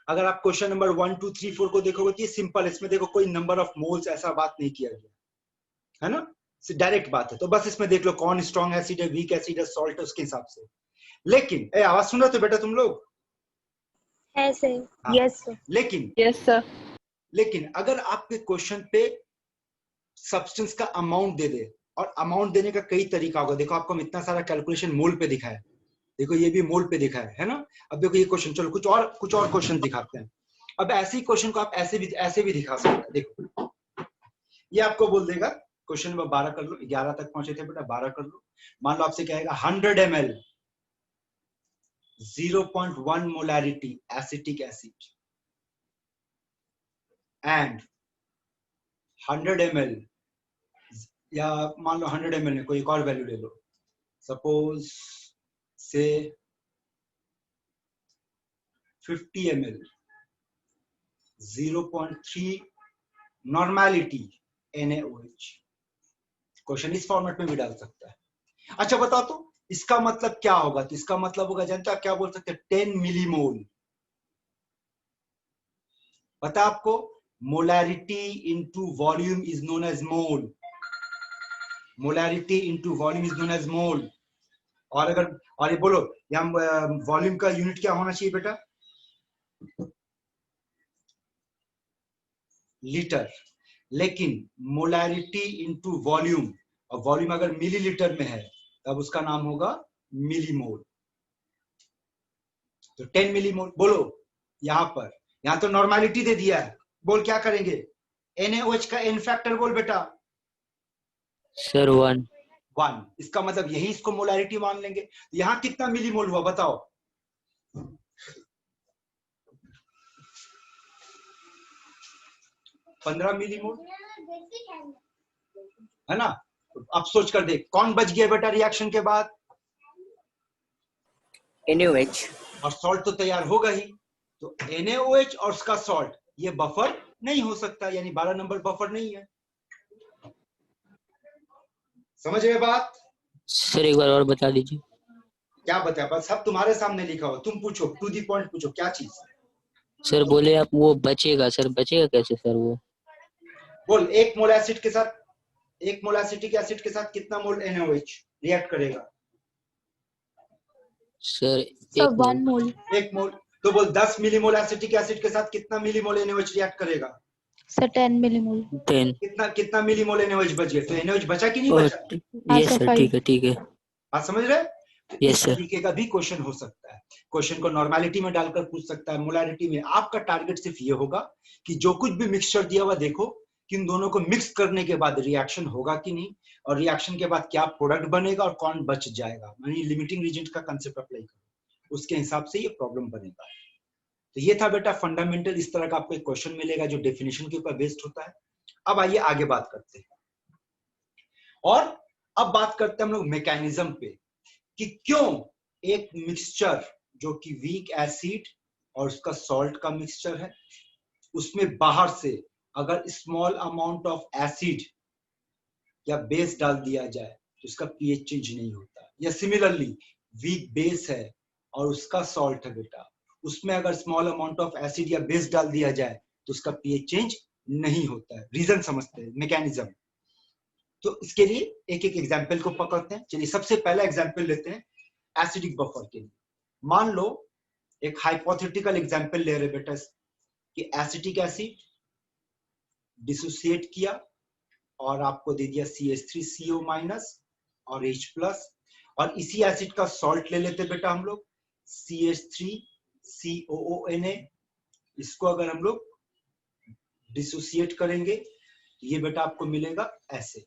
अगर आप क्वेश्चन नंबर 1 2 3 4 को देखोगे तो ये सिंपल, इसमें देखो कोई नंबर ऑफ मोल्स ऐसा बात नहीं किया गया है ना, डायरेक्ट बात है। तो बस इसमें देख लो कौन स्ट्रॉन्ग एसिड है, वीक एसिड है, सॉल्ट है, उसके हिसाब से। लेकिन आवाज सुन रहे हो बेटा तुम लोग? है सर। हाँ। Yes sir. लेकिन यस सर। लेकिन अगर आपके क्वेश्चन पे सब्सटेंस का अमाउंट दे दे, और अमाउंट देने का कई तरीका होगा। देखो आपको हम इतना सारा कैलकुलेशन मोल पे दिखाया है, देखो ये भी मोल पे दिखा है ना। अब देखो ये क्वेश्चन, चलो कुछ और क्वेश्चन दिखाते हैं। अब ऐसे ही क्वेश्चन को आप ऐसे भी दिखा सकते हैं। देखो ये आपको बोल देगा क्वेश्चन नंबर 12 कर लो, 11 तक पहुंचे थे बेटा, 12 कर लो। मान लो आपसे कहेगा 100 ml 0.1 molarity acetic acid and 100 ml, या मान लो 100 ml में कोई एक और वैल्यू ले लो, सपोज से 50 ml 0.3 नॉर्मैलिटी NaOH। क्वेश्चन इस फॉर्मेट में भी डाल सकता है। अच्छा बताओ तो इसका मतलब क्या होगा? तो इसका मतलब होगा, जनता क्या बोल सकते हैं, 10 मिलीमोल। पता आपको molarity into volume is known as mole, molarity into volume is known as mole. और ये बोलो यहाँ वॉल्यूम का यूनिट क्या होना चाहिए बेटा? लीटर। लेकिन मोलैरिटी इनटू वॉल्यूम, और वॉल्यूम अगर मिलीलीटर में है तब उसका नाम होगा मिलीमोल। तो 10 मिलीमोल बोलो। यहां तो नॉर्मैलिटी दे दिया है, बोल क्या करेंगे? NaOH का n फैक्टर बोल बेटा। सर 1। इसका मतलब यही इसको मोलैरिटी मान लेंगे। यहां कितना मिलीमोल हुआ बताओ? 15 मिलीमोल है ना। अब सोच कर देख कौन बच गया बेटा रिएक्शन के बाद? NaOH। और सॉल्ट तो तैयार होगा ही। तो NaOH और उसका सॉल्ट ये बफर नहीं हो सकता, यानी 12 नंबर बफर नहीं है। समझ गए बात? सर एक बार और बता दीजिए। क्या बताया? बस सब तुम्हारे सामने लिखा हो, तुम पूछो, टू दी पॉइंट पूछो, क्या चीज? सर बोले आप वो बचेगा, सर बचेगा कैसे सर वो? बोल, एक मोल एसिड के साथ, एक मोल एसिटिक एसिड के साथ कितना मोल NaOH रिएक्ट करेगा? सर 1 मोल। 1 मोल। तो बोल 10 मिलीमोल एसिटिक एसिड के साथ कितना मिलीमोल NaOH रिएक्ट करेगा? Sir 10 millimole. 10। कितना मिलीमोल NaOH बच गया? तो NaOH बचा कि नहीं बचा? यस सर, ठीक है। बात समझ रहे? यस इस सर। तरीके का भी क्वेश्चन हो सकता है। क्वेश्चन को नॉर्मैलिटी में डालकर पूछ सकता है, मोलैरिटी में। आपका टारगेट सिर्फ ये होगा कि जो कुछ भी मिक्सचर दिया हुआ देखो कि इन दोनों को मिक्स करने के बाद रिएक्शन होगा कि नहीं, और रिएक्शन के बाद क्या प्रोडक्ट बनेगा और कौन बच जाएगा। यानी लिमिटिंग रीजेंट का कंसेप्ट अप्लाई करो, उसके हिसाब से ये प्रॉब्लम बनेगा। तो ये था बेटा फंडामेंटल। इस तरह का आपको एक क्वेश्चन मिलेगा जो डेफिनेशन के ऊपर बेस्ड होता है। अब आइए आगे बात करते हैं, और अब बात करते हैं हम लोग मैकेनिज्म पे कि क्यों एक मिक्सचर जो कि वीक एसिड और उसका सॉल्ट का मिक्सचर है, उसमें बाहर से अगर स्मॉल अमाउंट ऑफ एसिड या बेस डाल दिया जाए तो उसका पीएच चेंज नहीं होता। या सिमिलरली वीक बेस है और उसका सॉल्ट है बेटा, उसमें अगर स्मॉल अमाउंट ऑफ एसिड या बेस डाल दिया जाए तो उसका पीएच चेंज नहीं होता है। रीजन समझते हैं, मैकेनिज्म। तो इसके लिए एक एक एग्जाम्पल को पकड़ते हैं। चलिए सबसे पहला एग्जाम्पल लेते हैं एसिडिक बफर के लिए। मान लो एक हाइपोथेटिकल एग्जाम्पल ले रहे बेटा कि एसिटिक एसिड डिसोसिएट किया और आपको दे दिया CH3CO- और H+, और इसी एसिड का सॉल्ट ले लेते बेटा हम लोग CH3COONA। इसको अगर हम लोग डिसोसिएट करेंगे तो ये बेटा आपको मिलेगा ऐसे,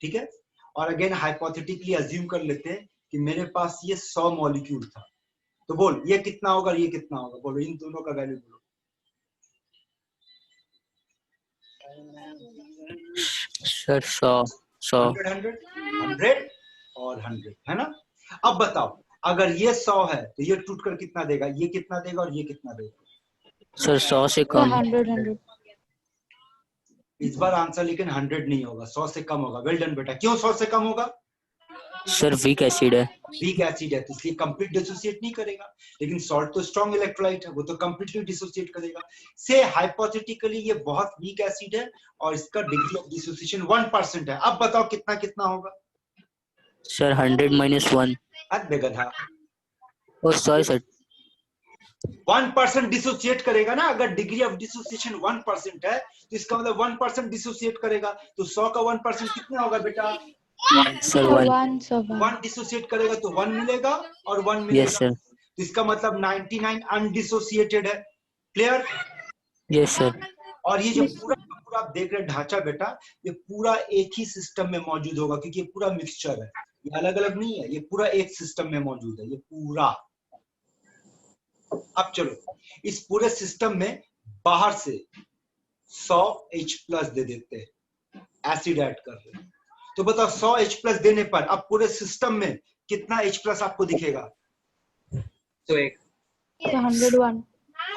ठीक है। और अगेन हाइपोथेटिकली अज्यूम कर लेते हैं कि मेरे पास ये 100 मॉलिक्यूल था, तो बोल ये कितना होगा, ये कितना होगा, बोलो इन दोनों का वैल्यू बोलो। सर 100 100 और 100 है ना। अब बताओ अगर ये 100 है तो ये टूट कर कितना देगा, ये कितना देगा और ये कितना देगा। सर 100 से कम। 100 इस बार आंसर लेकिन 100 नहीं होगा, 100 से कम होगा। वेल डन बेटा। क्यों 100 से कम होगा? सर वीक एसिड है। वीक एसिड है तो इसलिए कंप्लीट डिसोसिएट नहीं करेगा, लेकिन सॉल्ट तो स्ट्रॉन्ग इलेक्ट्रोलाइट है, वो तो कंप्लीटली डिसोसिएट करेगा। से हाइपोथेटिकली ये बहुत वीक एसिड है और इसका डिग्री ऑफ डिसोसिएशन 1% है। अब बताओ कितना कितना होगा। सर 100 - 1। अरे गधा, ओ सॉरी सर, 1% डिसोसिएट करेगा ना। अगर डिग्री ऑफ डिसोसिएशन 1% है तो इसका मतलब 1% डिसोसिएट करेगा, तो 100 का 1% कितना होगा बेटा? सर 1। 1 डिसोसिएट करेगा तो 1 मिलेगा और 1 यस मिलेगा, सर। तो इसका मतलब 99 अनडिसोसिएटेड है। क्लियर? Yes sir. और ये जो पूरा पूरा आप देख रहे हैं ढांचा बेटा, ये पूरा एक ही सिस्टम में मौजूद होगा क्योंकि ये पूरा मिक्सचर है, ये अलग अलग नहीं है, ये पूरा एक सिस्टम में मौजूद है, ये पूरा। अब चलो इस पूरे सिस्टम में बाहर से 100 H+ दे देते हैं, एसिड ऐड कर रहे हैं। तो बताओ 100 H+ देने पर अब पूरे सिस्टम में कितना H+ आपको दिखेगा? तो एक 101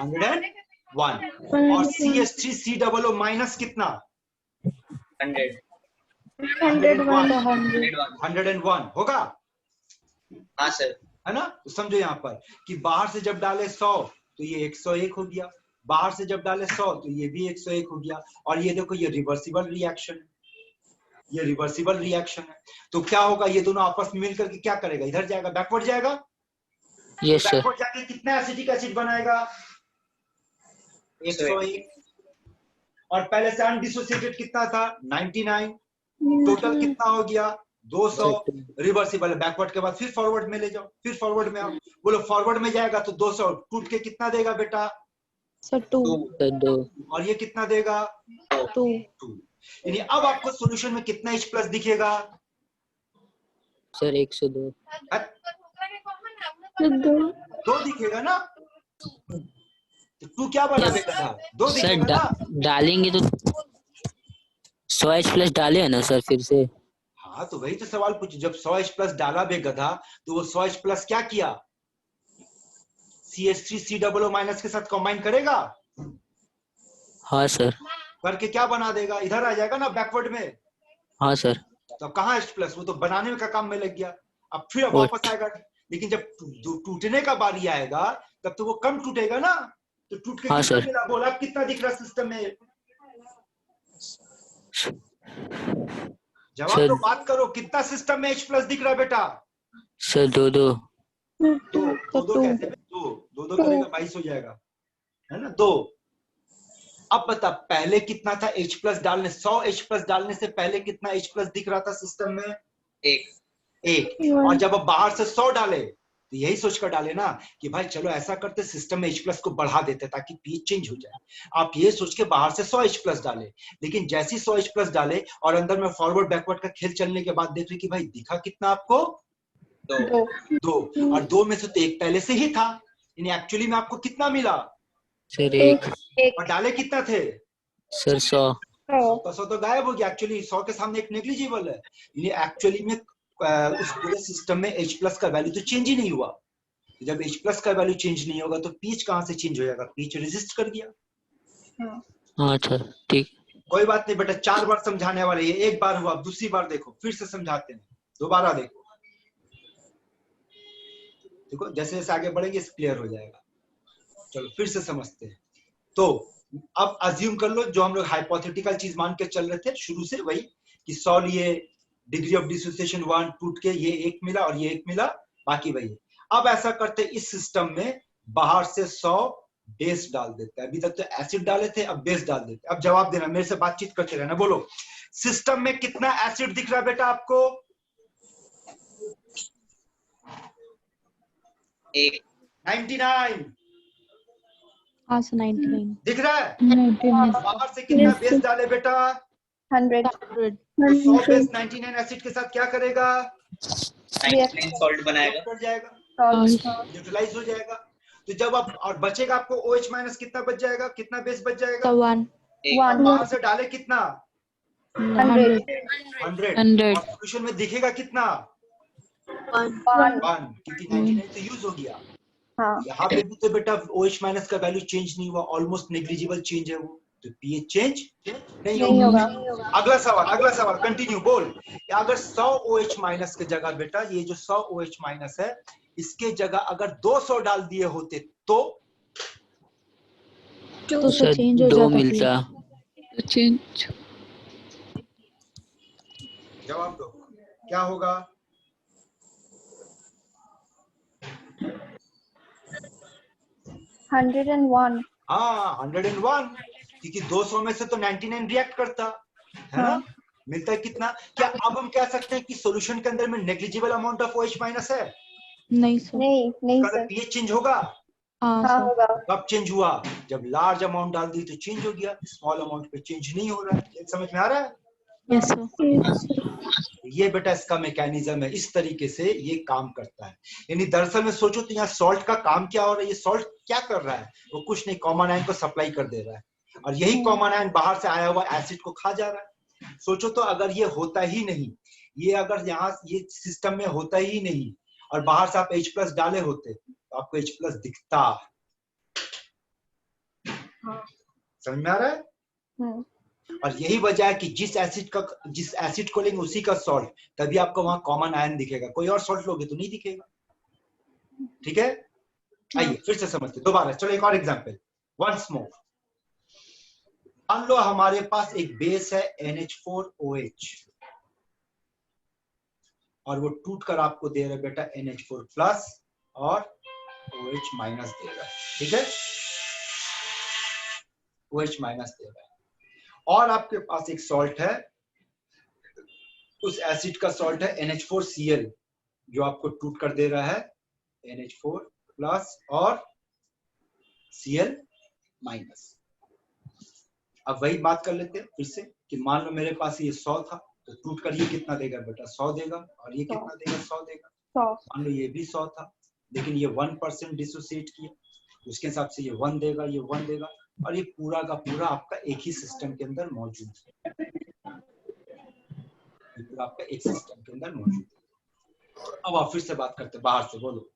101। और CH3COO- कितना? 100 101 होगा, हाँ सर। है ना। तो समझो यहाँ पर कि बाहर से जब डाले 100 तो ये 101 हो गया, बाहर से जब डाले 100 तो ये भी 101 हो गया। और ये देखो ये रिवर्सिबल रिएक्शन है, ये रिवर्सिबल रिएक्शन है। तो क्या होगा, ये दोनों आपस में मिलकर के क्या करेगा, इधर जाएगा, बैकवर्ड जाएगा। Yes sir. बैकवर्ड जाके कितना एसिटिक एसिड बनाएगा? 101। और पहले से अनडिसोसिएटेड कितना था? 99। टोटल कितना हो गया? 200। रिवर्सिबल है, बैकवर्ड के बाद फिर फॉरवर्ड में ले जाओ, फिर फॉरवर्ड में आओ। बोलो फॉरवर्ड में जाएगा तो 200 टूट के कितना देगा बेटा? सर 2 2। और ये कितना देगा? 2 यानी अब आपको सॉल्यूशन में कितना H+ दिखेगा? सर 102। 2 दिखेगा ना। तो 2 क्या बना देगा? 2 सर दिखेगा ना। डालेंगे तो 100 H+ डाले है ना सर फिर से। हाँ तो वही तो सवाल पूछो, जब 100 H+ डाला बे गधा तो वो 100 H+ क्या किया? CH3COO- के साथ कंबाइन करेगा। हाँ सर। करके क्या बना देगा? इधर आ जाएगा ना बैकवर्ड में। हाँ सर। तो कहाँ H+? वो तो बनाने का काम में लग गया, अब फिर वापस आएगा। लेकिन जब टूटने का बारी आएगा तब तो वो कम टूटेगा ना। तो टूट के हाँ कितना सर। मिला? बोला कितना दिख रहा सिस्टम में? जवाब सर तो बात करो, कितना सिस्टम में H+ दिख रहा है बेटा? सर 2। दो कैसे? दो करेगा 22 हो जाएगा, है ना। 2। अब बता पहले कितना था H+ डालने, 100 H+ डालने से पहले कितना H+ दिख रहा था सिस्टम में? एक। और जब अब बाहर से 100 डाले तो यही सोचकर डाले ना कि भाई चलो ऐसा करते सिस्टम में H+ को बढ़ा देते ताकि पीएच चेंज हो जाए। आप ये सोच के बाहर से 100 H+ डाले, लेकिन जैसे 100 H+ डाले और अंदर में फॉरवर्ड बैकवर्ड का खेल चलने के बाद देख रहे कि भाई दिखा कितना आपको? 2। और 2 में से तो एक पहले से ही था, यानी एक्चुअली में आपको कितना मिला? सर 1। और डाले कितना थे? सर 100। 100 तो गायब हो गया। एक्चुअली 100 के सामने एक नेग्लिजिबल है। ये एक्चुअली में उस पूरे सिस्टम में H+ का वैल्यू तो चेंज ही नहीं हुआ। जब H+ का वैल्यू चेंज नहीं होगा तो पीएच कहां से चेंज हो जाएगा? पीएच रेजिस्ट कर गया। हाँ सर ठीक। कोई बात नहीं बेटा, 4 बार समझाने वाले, ये एक बार हुआ, अब दूसरी बार देखो, फिर से समझाते हैं, दोबारा देखो। देखो जैसे जैसे आगे बढ़ेंगे क्लियर हो जाएगा। चलो फिर से समझते हैं। तो अब अज्यूम कर लो जो हम लोग हाइपोथेटिकल चीज मान के चल रहे थे शुरू से, वही कि 100 लिए, डिग्री ऑफ डिसोसिएशन 1 टूट के ये 1 मिला और ये 1 मिला, बाकी वही है। अब ऐसा करते इस सिस्टम में बाहर से 100 बेस डाल देते हैं। अभी तक तो एसिड डाले थे, अब बेस डाल देते हैं। अब जवाब देना, मेरे से बातचीत करते रहना। बोलो सिस्टम में कितना एसिड दिख रहा है बेटा आपको? 99 हाँ सर 99 दिख रहा है। 99 बाहर से कितना बेस डाले बेटा? 100 100 बेस 99 एसिड के साथ क्या करेगा? 99 सॉल्ट बनाएगा, कर जाएगा, न्यूट्रलाइज हो जाएगा। तो जब आप और बचेगा आपको OH माइनस, कितना बच जाएगा, कितना बेस बच जाएगा? 1 बाहर से डाले कितना? 100 100 और सॉल्यूशन में दिखेगा कितना? 1 क्योंकि 99 तो यूज हो गया। यहाँ पे भी तो बेटा OH माइनस का वैल्यू चेंज नहीं हुआ, ऑलमोस्ट नेग्लिजिबल चेंज है वो, तो pH चेंज नहीं होगा। अगला सवाल कंटिन्यू बोल। अगर 100 OH माइनस की जगह बेटा, ये जो 100 OH माइनस है, इसके जगह अगर 200 डाल दिए होते तो सर चेंज हो 2 जाता मिलता। तो चेंज। जवाब दो क्या होगा? 101 हाँ 101, क्योंकि 200 में से तो 99 रिएक्ट करता है ना, मिलता है कितना? क्या अब हम कह सकते हैं कि सॉल्यूशन के अंदर में negligible amount of OH minus है? नहीं सर नहीं सर pH चेंज होगा? हाँ होगा। कब चेंज हुआ? जब लार्ज अमाउंट डाल दी तो चेंज हो गया, स्मॉल अमाउंट पे चेंज नहीं हो रहा है। ये समझ में आ रहा है? Yes sir. ये बेटा इसका मैकेनिज्म है, इस तरीके से ये काम करता है। यानी दरअसल में सोचो तो यहाँ सॉल्ट का काम क्या हो रहा है, ये सॉल्ट क्या कर रहा है? वो कुछ नहीं, कॉमन आयन को सप्लाई कर दे रहा है, और यही कॉमन आयन बाहर से आया हुआ एसिड को खा जा रहा है। सोचो तो अगर ये होता ही नहीं, ये अगर यहाँ ये सिस्टम में होता ही नहीं और बाहर से आप H+ डाले होते तो आपको H+ दिखता। समझ में आ रहा है? और यही वजह है कि जिस एसिड को लेंगे उसी का सॉल्ट, तभी आपको वहां कॉमन आयन दिखेगा। कोई और सॉल्ट लोगे तो नहीं दिखेगा। ठीक है, आइए फिर से समझते दोबारा। चलो एक और एग्जांपल, वंस मोर। मान लो हमारे पास एक बेस है NH4OH और वो टूट कर आपको दे रहा है बेटा NH4+ और OH माइनस दे रहा है। ठीक है, OH माइनस दे रहा है, और आपके पास एक सॉल्ट है, उस एसिड का सॉल्ट है NH4Cl जो आपको टूट कर दे रहा है NH4+ और Cl माइनस। अब वही बात कर लेते हैं फिर से कि मान लो मेरे पास ये 100 था, तो टूट कर ये कितना देगा बेटा? 100 देगा, और ये कितना देगा? 100 देगा। मान लो ये भी 100 था, लेकिन ये 1% डिसोसिएट किया, उसके हिसाब से ये 1 देगा, ये 1 देगा, और ये पूरा का पूरा आपका एक ही सिस्टम के अंदर मौजूद है। ये पूरा आपका एक सिस्टम के अंदर मौजूद है। अब आप फिर से बात करते हैं बाहर से, बोलो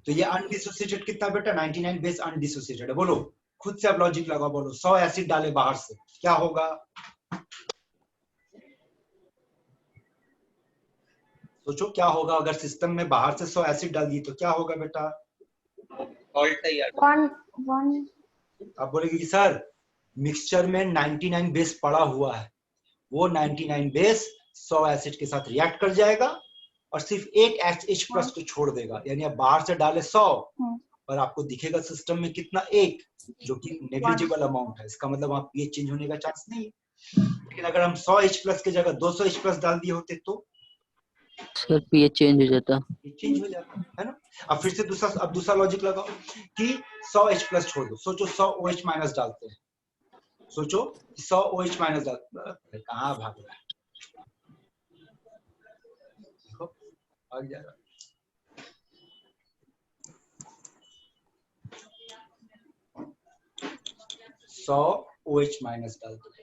तो ये अनडिसोसिएटेड कितना बेटा? 99 बेस अनडिसोसिएटेड है। बोलो खुद से आप लॉजिक लगाओ, बोलो 100 एसिड डाले बाहर से, क्या होगा? सोचो क्या होगा अगर सिस्टम में बाहर से 100 एसिड डाल दिए तो क्या होगा बेटा? सॉल्ट तैयार। आप बोलेंगे कि सर मिक्सचर में 99 बेस पड़ा हुआ है, वो 99 बेस 100 एसिड के साथ रिएक्ट कर जाएगा और सिर्फ एक H+ को छोड़ देगा। यानी आप बाहर से डाले 100 पर आपको दिखेगा सिस्टम में कितना? 1, जो कि नेग्लिजिबल अमाउंट है। इसका मतलब वहां pH चेंज होने का चांस नहीं है। लेकिन अगर हम 100 H+ की जगह 200 H+ डाल दिए होते तो सर pH चेंज हो जाता। चेंज हो जाता है ना। अब फिर से दूसरा लॉजिक लगाओ कि 100 H+ छोड़ दो, सोचो 100 OH माइनस डालते हैं, सोचो 100 OH माइनस डालते, कहाँ भाग रहा है? देखो भाग जा रहा है। 100 OH माइनस डाल दो।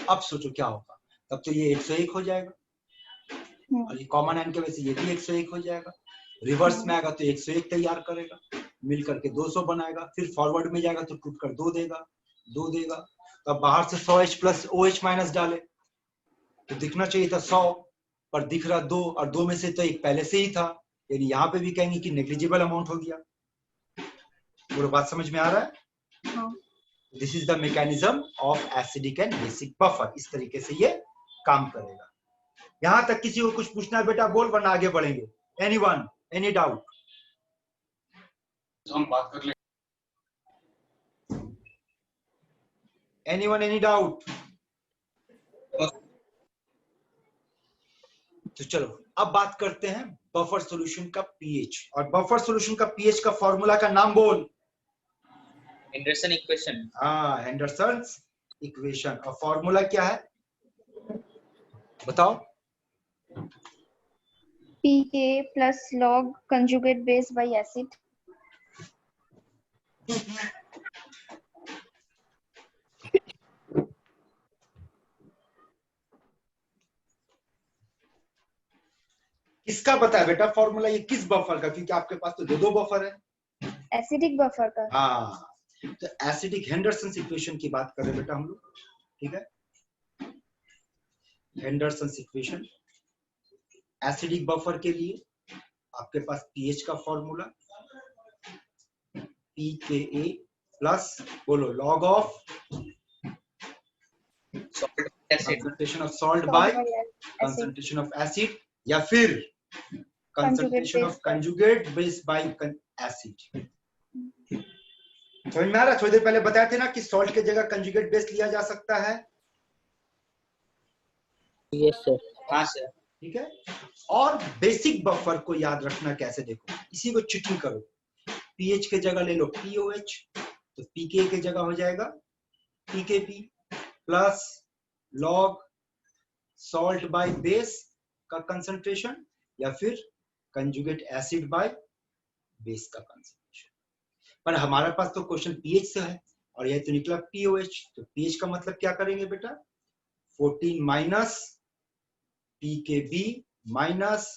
अब सोचो क्या होगा? तब तो ये 101 हो जाएगा, और ये कॉमन आयन की वजह से ये भी 101 हो जाएगा। रिवर्स में आएगा तो 101 तैयार करेगा, मिल करके 200 बनाएगा, फिर फॉरवर्ड में जाएगा तो टूट कर 2 देगा, 2 देगा। तो अब बाहर से 100H प्लस OH माइनस डाले तो दिखना चाहिए था 100, पर दिख रहा 2, और 2 में से तो एक पहले से ही था, यानी यहाँ पे भी कहेंगे कि नेग्लिजिबल अमाउंट हो गया। पूरा बात समझ में आ रहा है? हाँ। This is the mechanism of acidic and basic buffer. इस तरीके से ये काम करेगा। यहां तक किसी को कुछ पूछना है बेटा बोल, वरना आगे बढ़ेंगे। Anyone, any doubt? हम बात कर ले। Anyone, any doubt? तो चलो अब बात करते हैं बफर सॉल्यूशन का पीएच। और बफर सॉल्यूशन का पीएच का फॉर्मूला का नाम बोल। Henderson equation. हाँ, हेंडरसन्स इक्वेशन। और फॉर्मूला क्या है बताओ? pK plus log conjugate base by acid. किसका पता है बेटा फॉर्मूला? ये किस बफर का? क्योंकि आपके पास तो दो बफर है। Acidic buffer का। हाँ, तो एसिडिक हेंडरसन्स इक्वेशन की बात कर रहे हैं बेटा हम लोग, ठीक है? हेंडरसन्स इक्वेशन एसिडिक बफर के लिए आपके पास पीएच का फॉर्मूला pKa प्लस बोलो log of concentration of salt by concentration of acid, या फिर concentration of conjugate base by acid। समझ में आ रहा? थोड़ी देर पहले बताए थे ना कि सॉल्ट के जगह कंजुगेट बेस लिया जा सकता है। Yes sir. हाँ सर। ठीक है। और बेसिक बफर को याद रखना कैसे, देखो इसी को चीटिंग करो। पीएच के जगह ले लो POH, तो पीके के जगह हो जाएगा PKB plus log salt by base का कंसंट्रेशन, या फिर कंजुगेट एसिड बाय बेस का कंसंट्रेशन। पर हमारे पास तो क्वेश्चन पीएच से है और यह तो निकला POH, तो पीएच का मतलब क्या करेंगे बेटा? 14 minus PKB minus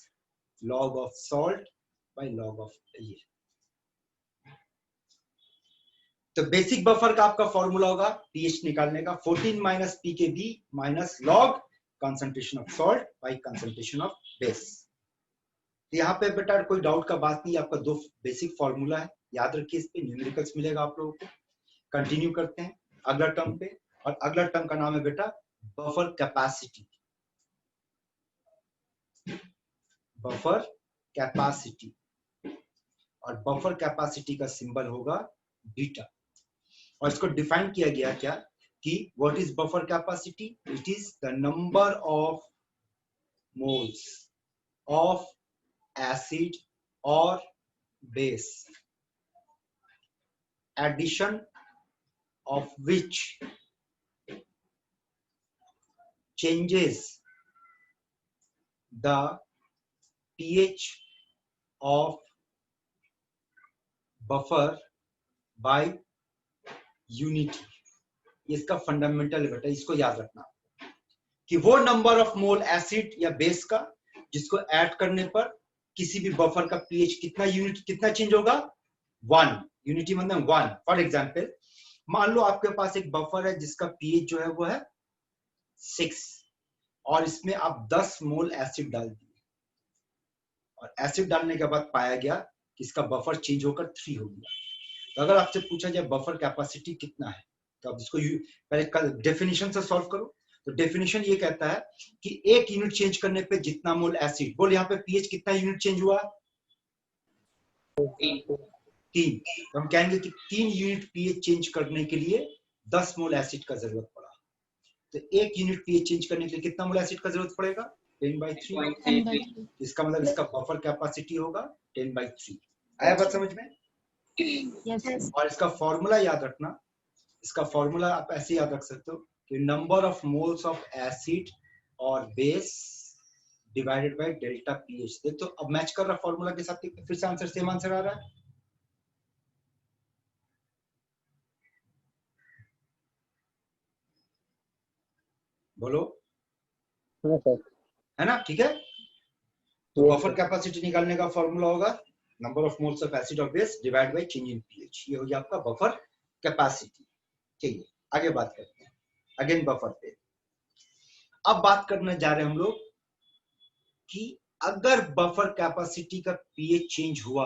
log of salt by log of ये। तो बेसिक बफर का आपका फॉर्मूला होगा पीएच निकालने का 14 minus PKB minus log concentration of salt by concentration of base. यहाँ पे बेटा कोई डाउट का बात नहीं, आपका दो बेसिक फॉर्मूला है, याद रखिए। इस पे न्यूमेरिकल्स मिलेगा आप लोगों को। कंटिन्यू करते हैं अगला टर्म पे, और अगला टर्म का नाम है बेटा बफर कैपेसिटी। बफर कैपेसिटी, और बफर कैपेसिटी का सिंबल होगा बीटा। और इसको डिफाइन किया गया क्या कि what is buffer capacity? It is the number of moles of acid और base addition of which changes the pH of buffer by unity। इसका फंडामेंटल है बेटा, इसको याद रखना कि वो नंबर ऑफ मोल एसिड या बेस का जिसको ऐड करने पर किसी भी बफर का पीएच कितना यूनिट कितना चेंज होगा? 1 यूनिटी मतलब 1। फॉर एग्जांपल मान लो आपके पास एक बफर है जिसका पीएच जो है वो है 6, और इसमें आप 10 मोल एसिड डाल दिए, और एसिड डालने के बाद पाया गया कि इसका बफर चेंज होकर 3 हो गया। तो अगर आपसे पूछा जाए बफर कैपेसिटी कितना है, तो आप इसको पहले डेफिनेशन से सॉल्व करो। तो डेफिनेशन ये कहता है कि 1 यूनिट चेंज करने पे जितना मोल एसिड, बोल यहाँ पे पीएच कितना यूनिट चेंज हुआ? 3। तो हम कहेंगे कि 3 यूनिट पीएच चेंज करने के लिए 10 मोल एसिड का जरूरत पड़ा। तो 1 यूनिट पीएच चेंज करने के लिए कितना मोल एसिड का जरूरत पड़ेगा? 10/3। इसका मतलब इसका बफर कैपेसिटी होगा 10/3। आया बात समझ में? Yes. और इसका फॉर्मूला याद रखना, इसका फॉर्मूला आप ऐसे याद रख सकते हो कि number of moles of acid और base divided by delta pH. देख तो अब मैच कर रहा फॉर्मूला के साथ, फिर से आंसर सेम आंसर आ रहा है। बोलो है ना? ठीक है। तो बफर कैपेसिटी निकालने का फॉर्मूला होगा number of moles of acid और base divide by change in pH. ये हो गया आपका बफर कैपेसिटी। चलिए आगे बात करते हैं। अगेन बफर पे। अब बात करने जा रहे हैं हम लोग कि अगर बफर कैपेसिटी का पीएच चेंज हुआ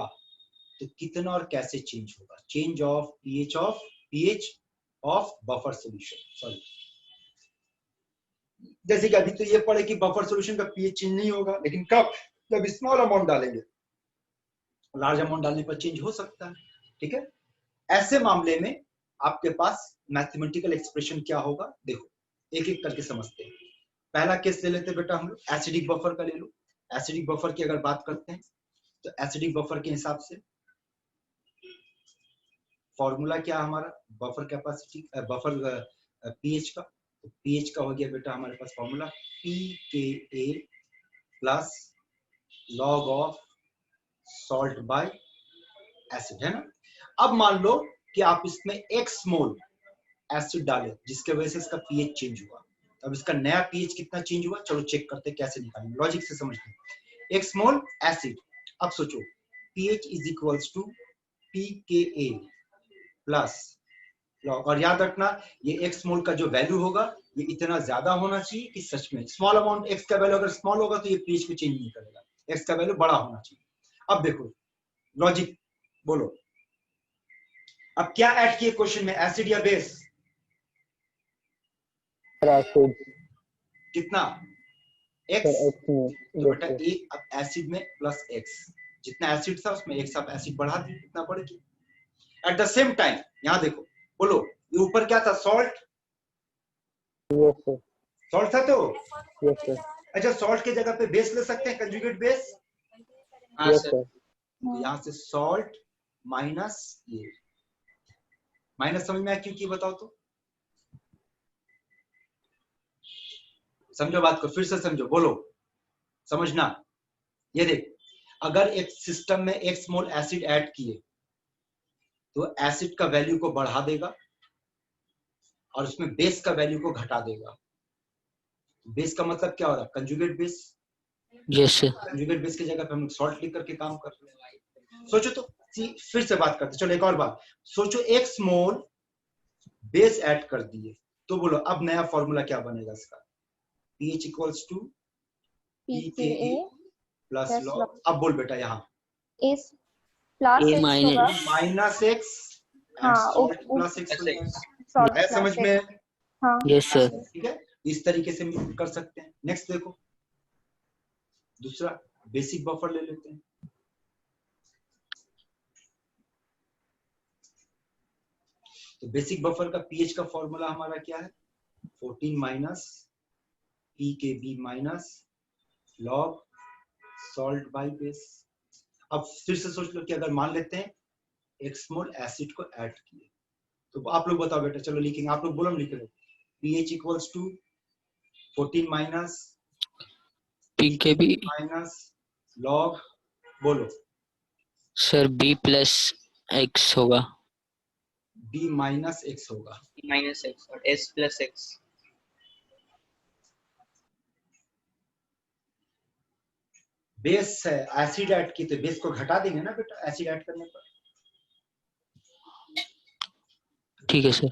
तो कितना और कैसे चेंज होगा। Change of pH of buffer solution. Sorry, जैसे कि अभी तो ये पढ़े कि बफर सॉल्यूशन का पीएच चेंज नहीं होगा, लेकिन कब, जब स्मॉल अमाउंट डालेंगे, लार्ज अमाउंट डालने पर चेंज हो सकता है। ठीक है, ऐसे मामले में आपके पास मैथमेटिकल एक्सप्रेशन क्या होगा, देखो एक एक करके समझते हैं। पहला केस ले लेते बेटा हम लोग, एसिडिक बफर का ले लो। एसिडिक बफर की अगर बात करते हैं तो एसिडिक बफर के हिसाब से फॉर्मूला क्या हमारा बफर कैपेसिटी बफर पीएच का, तो पीएच का हो गया बेटा हमारे पास formula pKa plus log of salt by acid, है ना। अब मान लो कि आप इसमें x मोल एसिड डाले जिसके वजह से इसका पीएच चेंज हुआ। अब इसका नया पीएच कितना चेंज हुआ, चलो चेक करते हैं कैसे निकालेंगे, लॉजिक से समझते हैं। x मोल एसिड, अब सोचो pH is equals to pKa plus log, और याद रखना ये x मोल का जो वैल्यू होगा ये इतना ज्यादा होना चाहिए कि सच में स्मॉल अमाउंट x का वैल्यू अगर स्मॉल होगा तो ये pH को चेंज नहीं करेगा, x का वैल्यू बड़ा होना चाहिए। अब देखो लॉजिक बोलो, अब क्या ऐड किए क्वेश्चन में, एसिड या बेस? एसिड। कितना? x। तो बेटा एक अब एसिड में प्लस x, जितना एसिड था उसमें x आप एसिड बढ़ा दी, कितना बढ़ेगी। एट द सेम टाइम यहाँ देखो, बोलो ये ऊपर क्या था, सॉल्ट। Yes sir. सॉल्ट था तो यस सर। अच्छा, सॉल्ट की जगह पे बेस ले सकते हैं, कंजुगेट बेस। हाँ यस सर। सर। यहाँ से सॉल्ट माइनस ये, माइनस समझ में आया क्यों, बताओ तो, समझो बात को, फिर से समझो, बोलो समझना। ये देख, अगर एक सिस्टम में x मोल एसिड ऐड किए तो एसिड का वैल्यू को बढ़ा देगा और उसमें बेस का वैल्यू को घटा देगा। बेस का मतलब क्या हो रहा है, conjugate base. Yes sir. Conjugate base की जगह पे हम लोग सॉल्ट लिख करके काम कर रहे हैं। सोचो तो, फिर से बात करते, चलो एक और बात सोचो, x मोल बेस ऐड कर दिए तो बोलो अब नया फॉर्मूला क्या बनेगा इसका, pH equals to pKa plus log. अब बोल बेटा यहाँ इस प्लस A x minus- होगा, माइनस x हाँ, सॉल्ट उ- प्लस x हो जाएगा। सॉल्ट है समझ में? हाँ यस सर। ठीक है, इस तरीके से कर सकते हैं। नेक्स्ट देखो, दूसरा बेसिक बफर ले लेते हैं। तो बेसिक बफर का पीएच का फॉर्मूला हमारा क्या है, 14 minus pKb minus log salt by base. अब फिर से सोच लो कि अगर मान लेते हैं x मोल एसिड को ऐड किए तो आप लोग बताओ बेटा, चलो लिखेंगे, आप लोग बोलो, हम लिख लो pH equals to 14 minus pKb minus log, बोलो सर B प्लस x होगा। b माइनस x होगा। माइनस एक्स और s प्लस एक्स। बेस है, एसिड ऐड की तो बेस को घटा देंगे ना बेटा एसिड ऐड करने पर। ठीक है सर।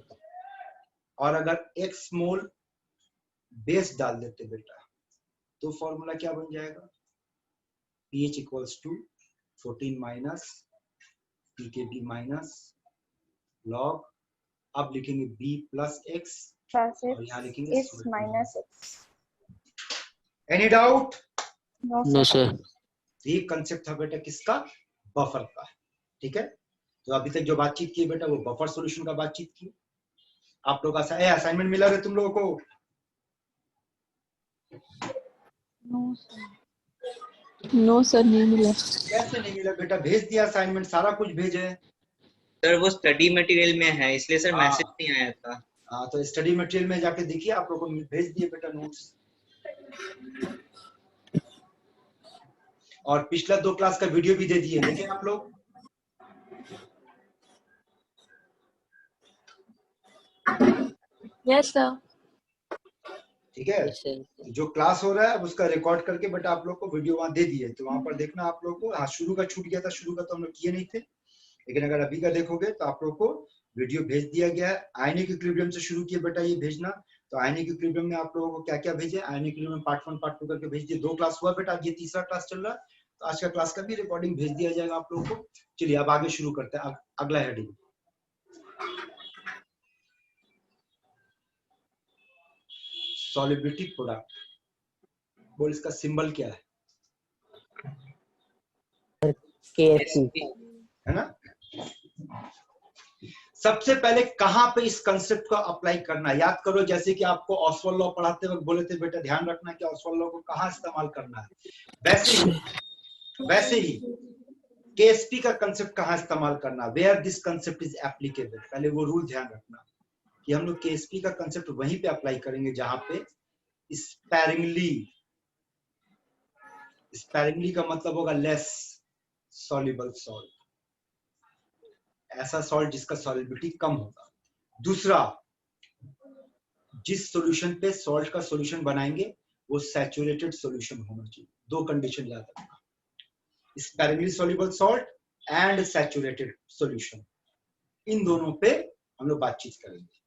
और अगर x मोल बेस डाल देते बेटा तो फॉर्मूला क्या बन जाएगा, pH equals to 14 minus pKb minus log, अब लिखेंगे b प्लस x प्लस और यहाँ लिखेंगे इस minus x। Any doubt? No sir. ये कंसेप्ट था बेटा किसका, बफर का। ठीक है, तो अभी तक जो बातचीत की बेटा वो बफर सॉल्यूशन का बातचीत की। आप लोग का असाइनमेंट मिला है तुम लोगों को? नो सर नहीं मिला। कैसे नहीं मिला बेटा, भेज दिया असाइनमेंट, सारा कुछ भेजे। सर वो स्टडी मटेरियल में है इसलिए सर हाँ। मैसेज नहीं आया था। हाँ, तो स्टडी मटेरियल में जाके देखिए, आप लोगों को भेज दिए बेटा नोट्स। और पिछला 2 क्लास का वीडियो भी दे दिए, देखें आप लोग। Yes sir. ठीक है, यस सर। जो क्लास हो रहा है अब उसका रिकॉर्ड करके बेटा आप लोग को वीडियो वहां दे दिए, तो वहां पर देखना आप लोग को। हाँ, शुरू का छूट गया था, शुरू का तो हम लोग किए नहीं थे, लेकिन अगर अभी का देखोगे तो आप लोग को वीडियो भेज दिया गया है। आयनिक इक्विलिब्रियम से शुरू किए बेटा ये भेजना, तो आयनिक इक्विलिब्रियम में आप लोगों को क्या क्या भेजे, आयनिक इक्विलिब्रियम में पार्ट 1 पार्ट 2 करके भेज दिए। 2 क्लास हुआ बेटा, ये तीसरा क्लास चल रहा है, तो आज का क्लास का भी रिकॉर्डिंग भेज दिया जाएगा आप लोगों को। चलिए अब आगे शुरू करते हैं। अगला हेडिंग सॉल्युबिलिटी प्रोडक्ट। बोल इसका सिंबल क्या है? KSP है ना। सबसे पहले कहां पे इस कंसेप्ट को अप्लाई करना, याद करो। जैसे कि आपको ऑसवाल्ड लॉ पढ़ाते वक्त बोले थे बेटा ध्यान रखना कि ऑसवाल्ड लॉ को कहां इस्तेमाल करना है। वैसे ही केएसपी का कंसेप्ट कहां इस्तेमाल करना, where this concept is applicable. पहले वो रूल ध्यान रखना कि हम लोग केएसपी का कंसेप्ट वहीं पे अप्लाई करेंगे जहां पे स्पैरिंगली का मतलब होगा लेस सॉल्युबल सॉल्ट, ऐसा सॉल्ट जिसका सॉल्युबिलिटी कम होगा। दूसरा, जिस सॉल्यूशन पे सॉल्ट का सॉल्यूशन बनाएंगे वो सैचुरेटेड सॉल्यूशन होना चाहिए। 2 कंडीशन याद रखना, sparingly soluble salt and saturated solution. इन दोनों पे हम लोग बातचीत करेंगे।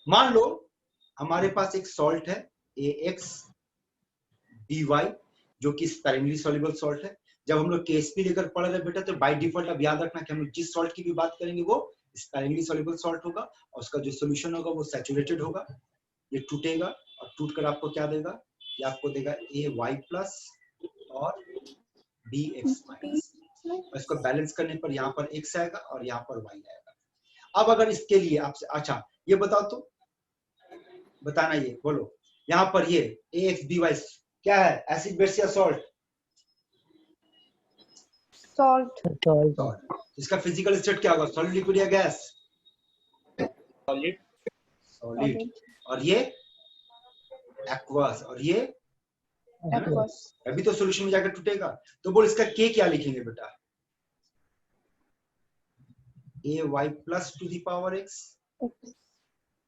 मान लो हमारे पास एक सॉल्ट है AX/BY जो कि स्पैरिंगली सॉल्युबल सॉल्ट है। जब हम लोग केएसपी लेकर पढ़ रहे बेटा तो बाय डिफॉल्ट अब याद रखना कि हम लोग जिस सॉल्ट की भी बात करेंगे वो स्पैरिंगली सॉल्युबल सॉल्ट होगा और उसका जो सॉल्यूशन होगा वो सैचुरेटेड होगा। ये टूटेगा और टूटकर आपको क्या देगा, ये आपको देगा AY+ और BX-। इसको बैलेंस करने पर यहाँ पर X आएगा और यहाँ पर Y आएगा। अब अगर इसके लिए आपसे, अच्छा ये बताओ तो, बताना, ये बोलो यहाँ पर ये AX/BY क्या है, एसिड बेस या सॉल्ट? सॉल्ट। इसका फिजिकल स्टेट क्या होगा, सॉलिड लिक्विड या गैस? सॉलिड। सॉलिड। और ये एक्वस और ये एक्वस। अभी तो सॉल्यूशन में जाकर टूटेगा। तो बोल इसका के क्या लिखेंगे बेटा? AY+ to the power X,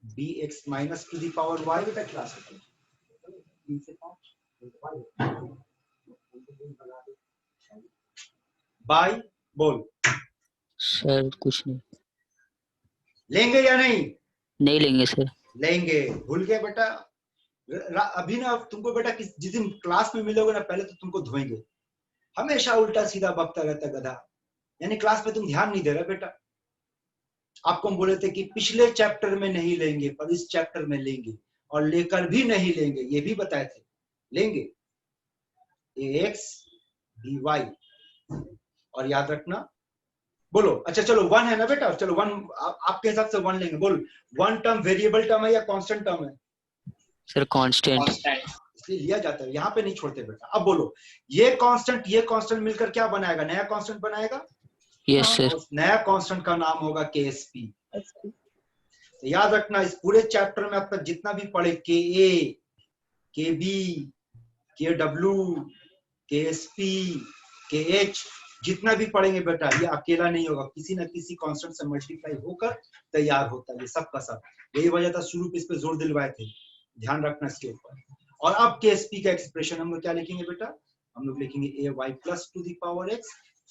BX- to the power Y। बेटा क्लास बाय बोल सर कुछ नहीं। लेंगे या नहीं? नहीं लेंगे सर। लेंगे। भूल गए बेटा? अभी ना तुमको बेटा जिस दिन क्लास में मिलोगे ना पहले तो तुमको धोएंगे। हमेशा उल्टा सीधा बकता रहता गधा, यानी क्लास में तुम ध्यान नहीं दे रहे बेटा। आपको हम बोले थे कि पिछले चैप्टर में नहीं लेंगे पर इस चैप्टर में लेंगे और लेकर भी नहीं लेंगे, ये भी बताए थे। लेंगे AX/BY और याद रखना। बोलो अच्छा चलो 1 है ना बेटा, चलो 1 आपके हिसाब से 1 लेंगे। बोल 1 टर्म वेरिएबल टर्म है या कांस्टेंट टर्म है? Sir constant. इसलिए लिया जाता है, यहाँ पे नहीं छोड़ते बेटा। अब बोलो ये कांस्टेंट मिलकर क्या बनाएगा, नया कांस्टेंट बनाएगा। Yes sir. उस नया कांस्टेंट का नाम होगा KSP। तो याद रखना इस पूरे चैप्टर में अब तक जितना भी पढ़े KA, KB, KW, KSP, KH जितना भी पढ़ेंगे बेटा ये अकेला नहीं होगा, किसी न किसी कांस्टेंट से मल्टीप्लाई होकर तैयार होता है ये सब का सब। यही वजह था शुरू पे इस पे जोर दिलवाए थे, ध्यान रखना इसके ऊपर। और अब KSP का एक्सप्रेशन हम लोग क्या लिखेंगे बेटा? हम लोग लिखेंगे AY+ to the power X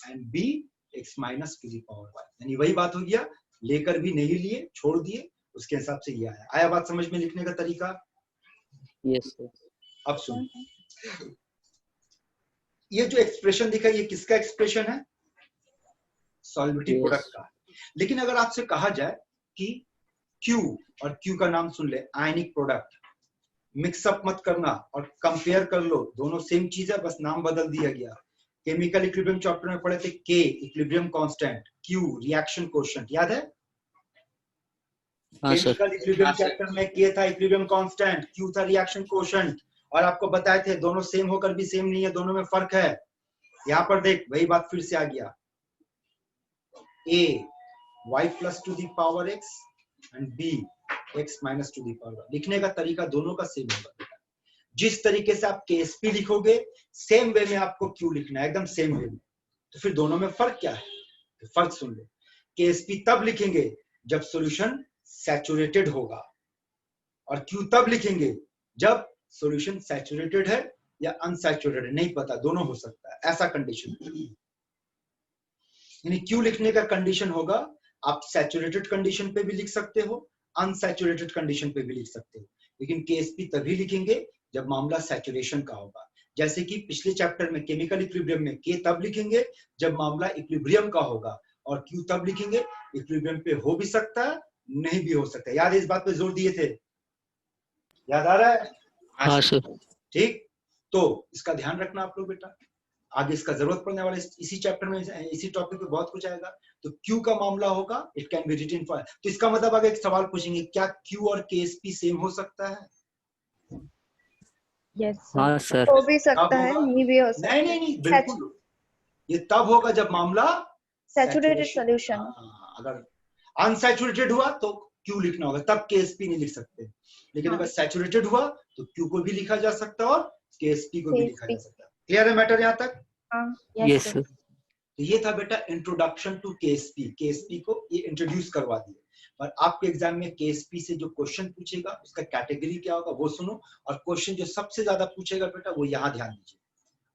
and BX- to the power Y। यानी वही बात हो गया, लेकर भी नहीं लिए, छोड़ दिए, उसके हिसाब से ये आया बात समझ में लिखने का तरीका? Yes sir. अब सुन, ये जो एक्सप्रेशन दिखा ये किसका एक्सप्रेशन है? सॉल्युबिलिटी प्रोडक्ट का। लेकिन अगर आपसे कहा जाए कि Q, और Q का नाम सुन ले, आयनिक प्रोडक्ट, मिक्सअप मत करना और कंपेयर कर लो, दोनों सेम चीज है बस नाम बदल दिया गया। केमिकल इक्विलिब्रियम चैप्टर में पढ़े थे K equilibrium constant, Q reaction coefficient, याद है? हाँ सर। केमिकल इक्विलिब्रियम चैप्टर में K था इक्विलिब्रियम कांस्टेंट, Q था रिएक्शन कोएफिशिएंट, और आपको बताए थे दोनों सेम होकर भी सेम नहीं है, दोनों में फर्क है। यहाँ पर देख वही बात फिर से आ गया, AY+ to the power X and BX- to the power. लिखने का तरीका दोनों का सेम होगा। जिस तरीके से आप KSP लिखोगे सेम वे में आपको Q लिखना है, एकदम सेम वे में। तो फिर दोनों में फर्क क्या है? तो फर्क सुन लो, KSP तब लिखेंगे जब सॉल्यूशन सैचुरेटेड होगा और Q तब लिखेंगे जब सॉल्यूशन सैचुरेटेड है या अनसैचुरेटेड, नहीं पता, दोनों हो सकता है, ऐसा कंडीशन। यानी Q लिखने का कंडीशन होगा आप सैचुरेटेड कंडीशन पे भी लिख सकते हो, अनसैचुरेटेड कंडीशन पे भी लिख सकते हो, लेकिन केएसपी तभी लिखेंगे जब मामला सैचुरेशन का होगा। जैसे कि पिछले चैप्टर में केमिकल इक्विलिब्रियम में के तब लिखेंगे जब मामला इक्विलिब्रियम का होगा, और क्यू तब लिखेंगे इक्विलिब्रियम पे हो भी सकता है, नहीं भी हो सकता है। याद है, इस बात पे जोर दिए थे, याद आ रहा है? हाँ सर। ठीक, तो इसका ध्यान रखना आप लोग बेटा, आगे इसका जरूरत पड़ने वाला इसी चैप्टर में, इसी टॉपिक पे बहुत कुछ आएगा। तो क्यू का मामला होगा, it can be written for, तो इसका मतलब आगे एक सवाल पूछेंगे, क्या क्यू और केएसपी सेम हो सकता है? यस हाँ सर। हो भी सकता है, होगा? नहीं भी हो सकता है। नहीं, बिल्कुल ये तब होगा जब मामला सैचुरेटेड सॉल्यूशन। अगर अनसैचुरेटेड हुआ तो क्यू लिखना होगा, तब केएसपी नहीं लिख सकते। लेकिन अगर सैचुरेटेड हुआ तो क्यू को भी लिखा जा सकता है और केएसपी को भी लिखा जा सकता है। क्लियर है मैटर यहाँ तक? Yes sir. तो ये था बेटा इंट्रोडक्शन टू केएसपी। केएसपी को ये इंट्रोड्यूस करवा दिए, पर आपके एग्जाम में केएसपी से जो क्वेश्चन पूछेगा उसका कैटेगरी क्या होगा वो सुनो, और क्वेश्चन जो सबसे ज्यादा पूछेगा बेटा वो यहाँ ध्यान दीजिए,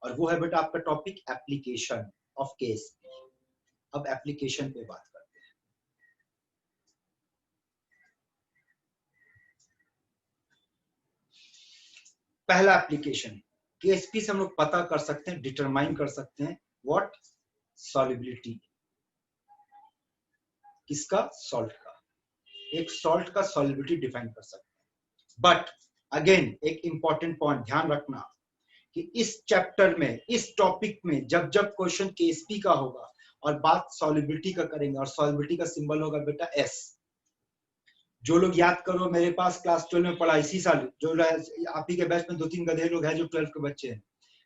और वो है बेटा आपका टॉपिक एप्लीकेशन ऑफ केएसपी। अब एप्लीकेशन पे बात करते हैं। पहला एप्लीकेशन केएसपी से हम लोग पता कर सकते हैं, डिटरमाइन कर सकते हैं व्हाट सॉल्युबिलिटी, किसका? सॉल्ट का। एक सॉल्ट का सॉल्युबिलिटी डिफाइन कर सकते हैं। बट अगेन एक इंपॉर्टेंट पॉइंट ध्यान रखना कि इस चैप्टर में, इस टॉपिक में जब जब क्वेश्चन केएसपी का होगा और बात सॉल्युबिलिटी का करेंगे, और सॉल्युबिलिटी का सिंबल होगा बेटा एस। जो लोग याद करो, मेरे पास क्लास 12 में पढ़ा इसी साल, जो आप ही के बैच में 2-3 गधे लोग हैं जो 12 के बच्चे हैं,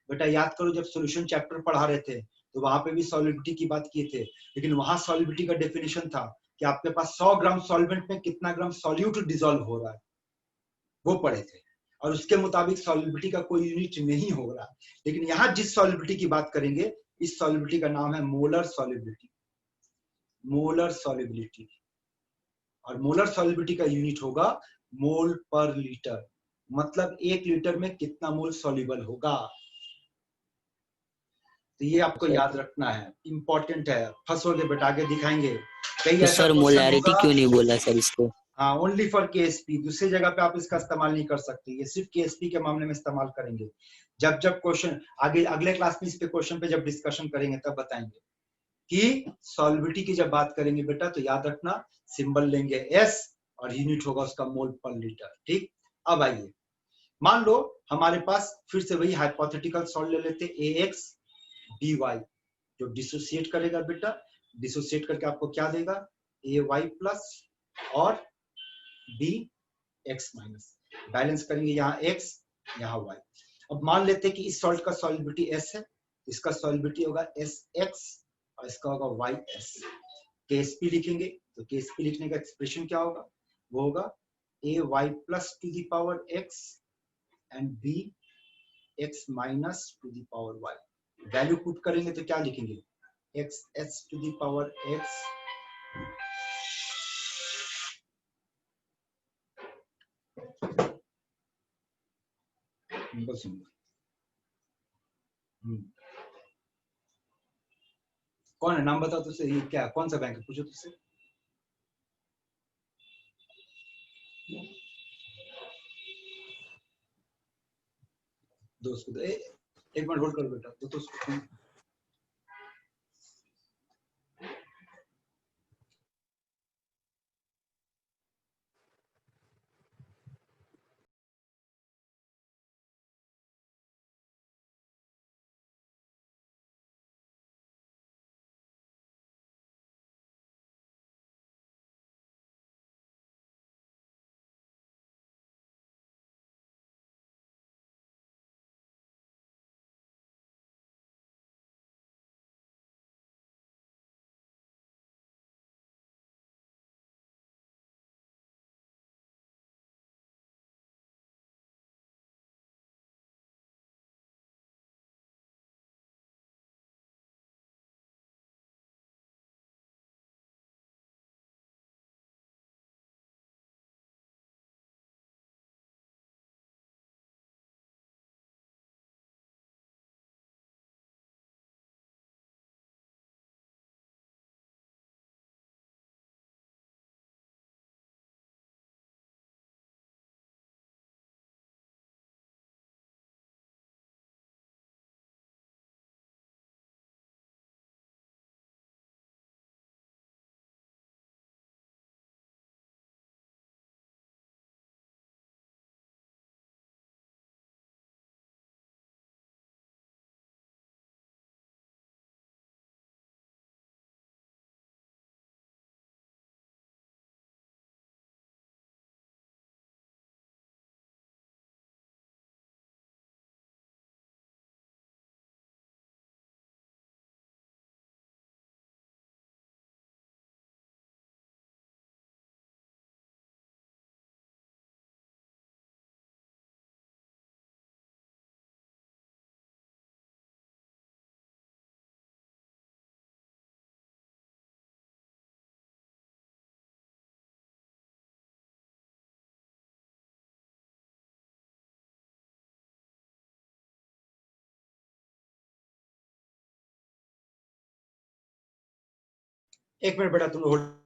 बेटा याद करो जब सॉल्यूशन चैप्टर पढ़ा रहे थे तो वहां पे भी सॉल्युबिलिटी की बात किए थे, लेकिन वहां सॉल्युबिलिटी का डेफिनेशन था कि आपके पास 100 ग्राम सॉल्वेंट में कितना ग्राम सॉल्यूट डिसॉल्व हो रहा है, वो पढ़े थे, और उसके मुताबिक सॉल्युबिलिटी का कोई यूनिट नहीं हो रहा। लेकिन यहाँ जिस सॉल्युबिलिटी की बात करेंगे, इस सॉल्युबिलिटी का नाम है मोलर सॉल्युबिलिटी। मोलर सॉल्युबिलिटी, और मोलर सॉल्युबिलिटी का यूनिट होगा मोल पर लीटर, मतलब 1 लीटर में कितना मोल सॉल्युबल होगा। तो ये आपको याद रखना है, इंपॉर्टेंट है, फंसोगे बेटा, आगे दिखाएंगे कई तो ऐसा सर क्वेश्चन मोलैरिटी होगा। क्यों नहीं बोला सर इसको? हाँ, ओनली फॉर केएसपी, दूसरी जगह पे आप इसका इस्तेमाल नहीं कर सकते, ये सिर्फ केएसपी के मामले में इस्तेमाल करेंगे। जब जब क्वेश्चन आगे अगले क्लास में इस पे क्वेश्चन पे जब डिस्कशन करेंगे तब बताएंगे कि सॉल्युबिलिटी की जब बात करेंगे बेटा तो याद रखना सिंबल लेंगे एस और यूनिट होगा उसका मोल पर लीटर। ठीक, अब आइए, मान लो हमारे पास फिर से वही हाइपोथेटिकल सॉल्ट ले लेते ax by, जो डिसोसिएट करेगा बेटा, डिसोसिएट करके आपको क्या देगा? ay प्लस और b x माइनस, बैलेंस करेंगे यहाँ x यहाँ y। अब मान लेते हैं कि इस सॉल्ट का सॉल्युबिलिटी s है, इसका सॉल्युबिलिटी होगा sx और इसका होगा ys। केएसपी लिखेंगे तो केएसपी लिखने का एक्सप्रेशन क्या होगा? वो होगा ay plus to the power x and b x minus to the power y। Value put करेंगे तो क्या लिखेंगे? x s to the power x बस। कौन है, नाम बताओ तुझसे, ये क्या कौन सा बैंक है, पूछो तुझसे। दोस्त को एक मिनट होल्ड करो बेटा, तो एक मिनट बेटा तुम होल्ड।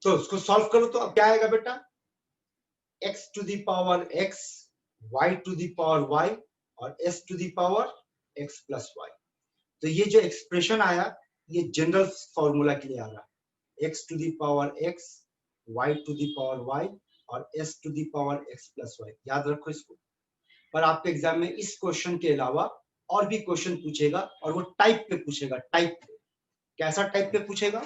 तो उसको सॉल्व करो तो अब क्या आएगा बेटा, x to the power x, y to the power y और s to the power x plus y। तो ये जो एक्सप्रेशन आया ये जनरल फॉर्मूला के लिए आ रहा है, x to the power x, y to the power y और s to the power x plus y। याद रखो इसको। पर आपके एग्जाम में इस क्वेश्चन के अलावा और भी क्वेश्चन पूछेगा और वो टाइप पे पूछेगा। टाइप पे कैसा टाइप पे पूछेगा?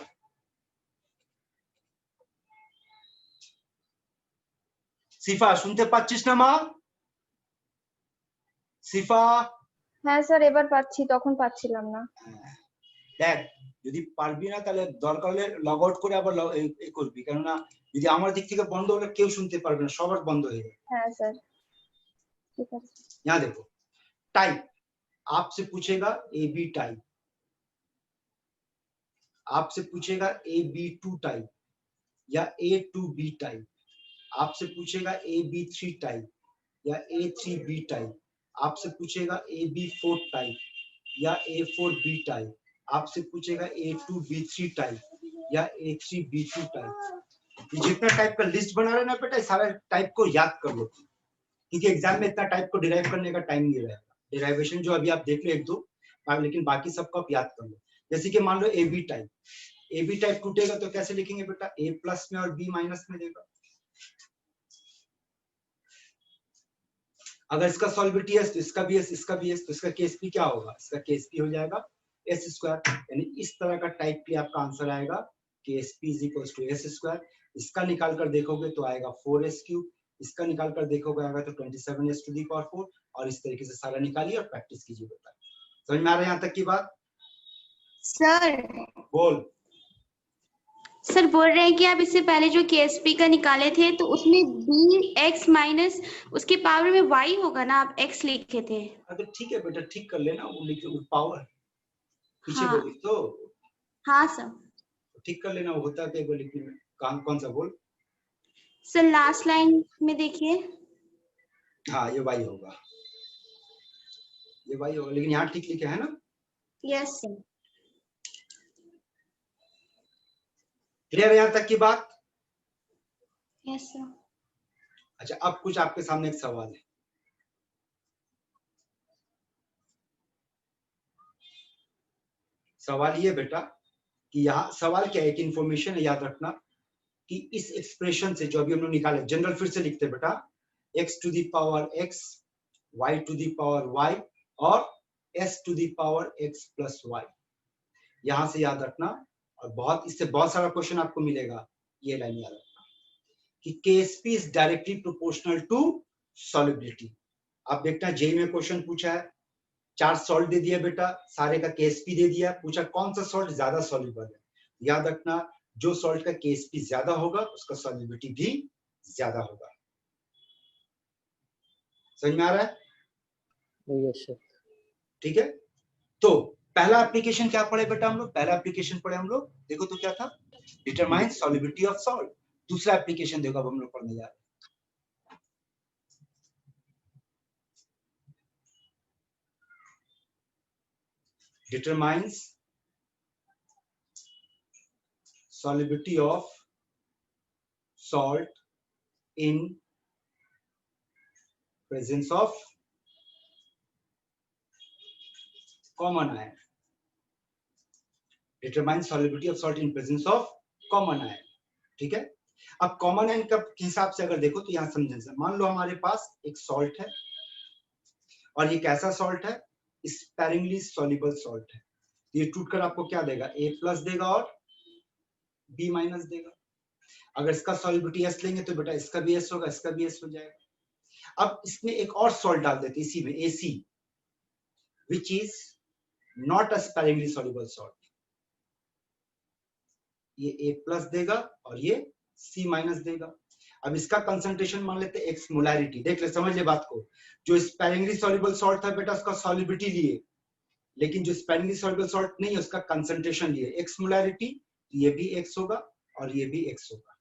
সিফা শুনতে পাচ্ছিস না মা? সিফা হ্যাঁ স্যার এবার পাচ্ছি, তখন পাচ্ছিলাম না। দেখ যদি পারবি না তাহলে দরকার হলে লগ আউট করে আবার এই করবি, কেননা যদি আমার দিক থেকে বন্ধ হলে কেউ শুনতে পারবে না, সবার বন্ধ হয়ে যাবে। হ্যাঁ স্যার ঠিক আছে। यहाँ देखो टाइप आपसे पूछेगा ए बी टाइप, आपसे पूछेगा ए बी टू टाइप या ए टू बी टाइप, आपसे पूछेगा ए बी थ्री टाइप या ए थ्री बी टाइप, आपसे पूछेगा ए बी फोर टाइप या ए फोर बी टाइप, आपसे पूछेगा ए टू बी थ्री टाइप या ए थ्री बी टू टाइप। जितना टाइप का लिस्ट बना रहे ना बेटा सारा टाइप को याद कर लो, क्योंकि एग्जाम में इतना टाइप को डिराइव करने का टाइम नहीं रहेगा। डिराइवेशन जो अभी आप देख लो एक दो, लेकिन बाकी सबको आप याद कर लो। जैसे कि मान लो ए बी टाइप टूटेगा तो कैसे लिखेंगे बेटा, ए प्लस में और बी माइनस में देगा। अगर इसका सॉल्विटी है तो इसका भी है, इसका भी है, तो इसका केएसपी क्या होगा, इसका केएसपी हो जाएगा एस स्क्वायर। यानी इस तरह का टाइप के आपका आंसर आएगा Ksp is equal to S square. इसका निकाल कर देखोगे तो आएगा 4s क्यूब, इसका निकाल कर देखोगे आएगा तो 27s टू दी पावर 4। और इस तरीके से सारा निकालिए और प्रैक्टिस कीजिए बेटा। समझ में आ रहा है यहाँ तक की बात? सर बोल। सर बोल रहे हैं कि आप इससे पहले जो केएसपी का निकाले थे तो उसमें बी एक्स माइनस उसके पावर में वाई होगा ना, आप एक्स लिखे थे। अगर ठीक है बेटा ठीक कर लेना, वो लिख पावर पीछे हाँ। बोली तो हाँ सर। ठीक कर लेना, वो होता है वो लिखने में। कौन सा बोल? सर लास्ट लाइन में देखिए। हाँ ये वाई होगा, ये वाई होगा, लेकिन यहाँ ठीक लिखे है ना? Yes sir. क्लियर है यहाँ तक की बात? Yes sir. अच्छा अब कुछ आपके सामने एक सवाल है। सवाल ये बेटा कि यहाँ सवाल क्या है, एक इंफॉर्मेशन है, याद रखना कि इस एक्सप्रेशन से जो अभी हम लोग निकाले जनरल फिर से लिखते बेटा, x to the power x, y to the power y और s to the power x plus y। यहां से याद रखना, और इससे बहुत सारा क्वेश्चन आपको मिलेगा। ये लाइन याद रखना कि KSP is directly proportional to solubility. आप देखना जेई में क्वेश्चन पूछा है, 4 सॉल्ट दे दिया बेटा, सारे का KSP दे दिया, पूछा कौन सा सॉल्ट ज्यादा सॉल्युबल है। याद रखना जो सॉल्ट का KSP ज्यादा होगा उसका सॉल्युबिलिटी भी ज्यादा होगा। समझ में आ रहा है? Yes sir. ठीक है, तो पहला एप्लीकेशन क्या पढ़े बेटा हम लोग? पहला एप्लीकेशन पढ़े हम लोग, देखो तो क्या था, डिटरमाइन सॉल्युबिलिटी ऑफ सॉल्ट। दूसरा एप्लीकेशन देखो अब हम लोग पढ़ने जा रहे हैं, determines solubility of salt in presence of common ion. Determine solubility of salt in presence of common ion. ठीक है, अब कॉमन आयन के हिसाब से अगर देखो तो यहां समझे, मान लो हमारे पास एक सॉल्ट है और ये कैसा सॉल्ट है, स्पेरिंगली सॉल्युबल सॉल्ट है। ये टूटकर आपको क्या देगा, A+ देगा और B- देगा। अगर इसका सॉल्युबिलिटी S लेंगे तो बेटा इसका भी S होगा, इसका भी S हो जाएगा। अब इसमें एक और सॉल्ट डाल देते इसी में, AC, which is not a sparingly soluble salt। ये A+ देगा और ये C- देगा। अब इसका कंसंट्रेशन मान लेते X मोलैरिटी, देख ले, समझ ले बात को। जो स्पेरिंगली सॉल्युबल सॉल्ट था बेटा उसका सॉल्युबिलिटी लिए, लेकिन जो स्पेरिंगली सॉल्युबल सॉल्ट नहीं है उसका कंसंट्रेशन लिए X मोलैरिटी, ये भी X होगा और ये भी X होगा।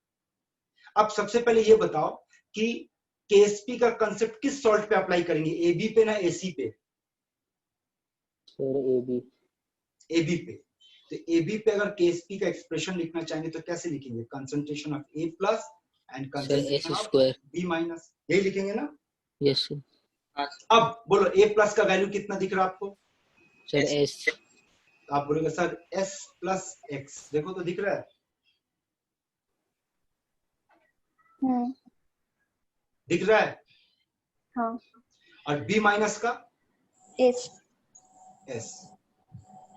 अब सबसे पहले ये बताओ कि KSP का कंसेप्ट किस सॉल्ट पे अप्लाई करेंगे, AB पे ना AC पे? Sir AB। AB पे। तो AB पे अगर KSP का एक्सप्रेशन लिखना चाहेंगे तो कैसे लिखेंगे, concentration of A+ and concentration of B-, यही लिखेंगे ना? Yes sir. अब बोलो A+ का वैल्यू कितना दिख रहा है आपको? Sir S। आप बोलोगे सर S + X, देखो तो दिख रहा है, दिख रहा है? हाँ। और B- का S,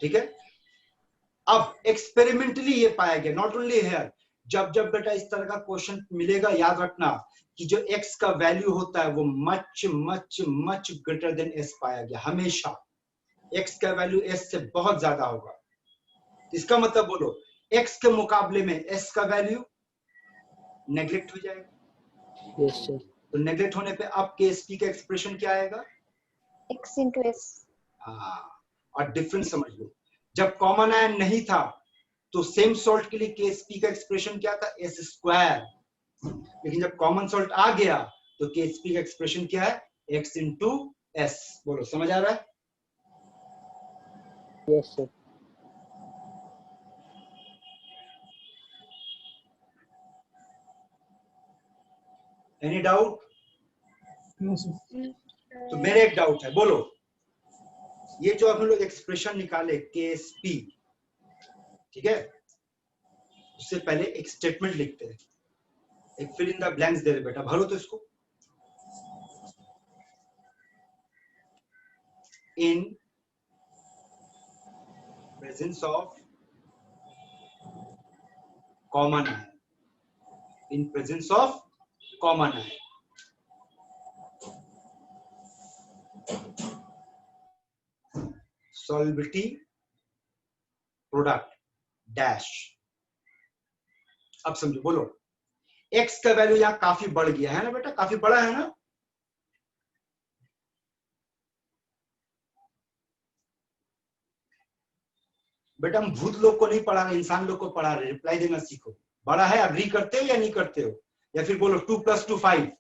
ठीक है। अब एक्सपेरिमेंटली ये पाया गया, नॉट ओनली हियर, जब जब बेटा इस तरह का क्वेश्चन मिलेगा याद रखना कि जो X का वैल्यू होता है वो much much much greater than S पाया गया। हमेशा X का वैल्यू S से बहुत ज्यादा होगा। इसका मतलब बोलो X के मुकाबले में S का वैल्यू नेग्लेक्ट हो जाएगा। Yes sir. तो नेग्लेक्ट होने पे अब KSP का एक्सप्रेशन क्या आएगा, X × S। और डिफरेंस समझ लो, जब कॉमन आयन नहीं था तो सेम सॉल्ट के लिए KSP का एक्सप्रेशन क्या था, S², लेकिन जब कॉमन सॉल्ट आ गया तो KSP का एक्सप्रेशन क्या है, X × S। बोलो समझ आ रहा है? Yes sir. Any doubt? तो मेरे एक डाउट है, बोलो ये जो हम लोग एक्सप्रेशन निकाले KSP, ठीक है, उससे पहले एक स्टेटमेंट लिखते हैं, एक फिल इन द ब्लैंक्स दे रहे बेटा, भरो तो इसको। In presence of common ion, in presence of common ion, solubility product dash. अब समझो, बोलो X का वैल्यू यहां काफी बढ़ गया है ना बेटा, काफी बड़ा है ना? बेटा हम भूत लोग को नहीं पढ़ा रहे, इंसान लोग को पढ़ा रहे, रिप्लाई देना सीखो। बड़ा है, अग्री करते हो या नहीं करते हो? या फिर बोलो 2 + 2 5।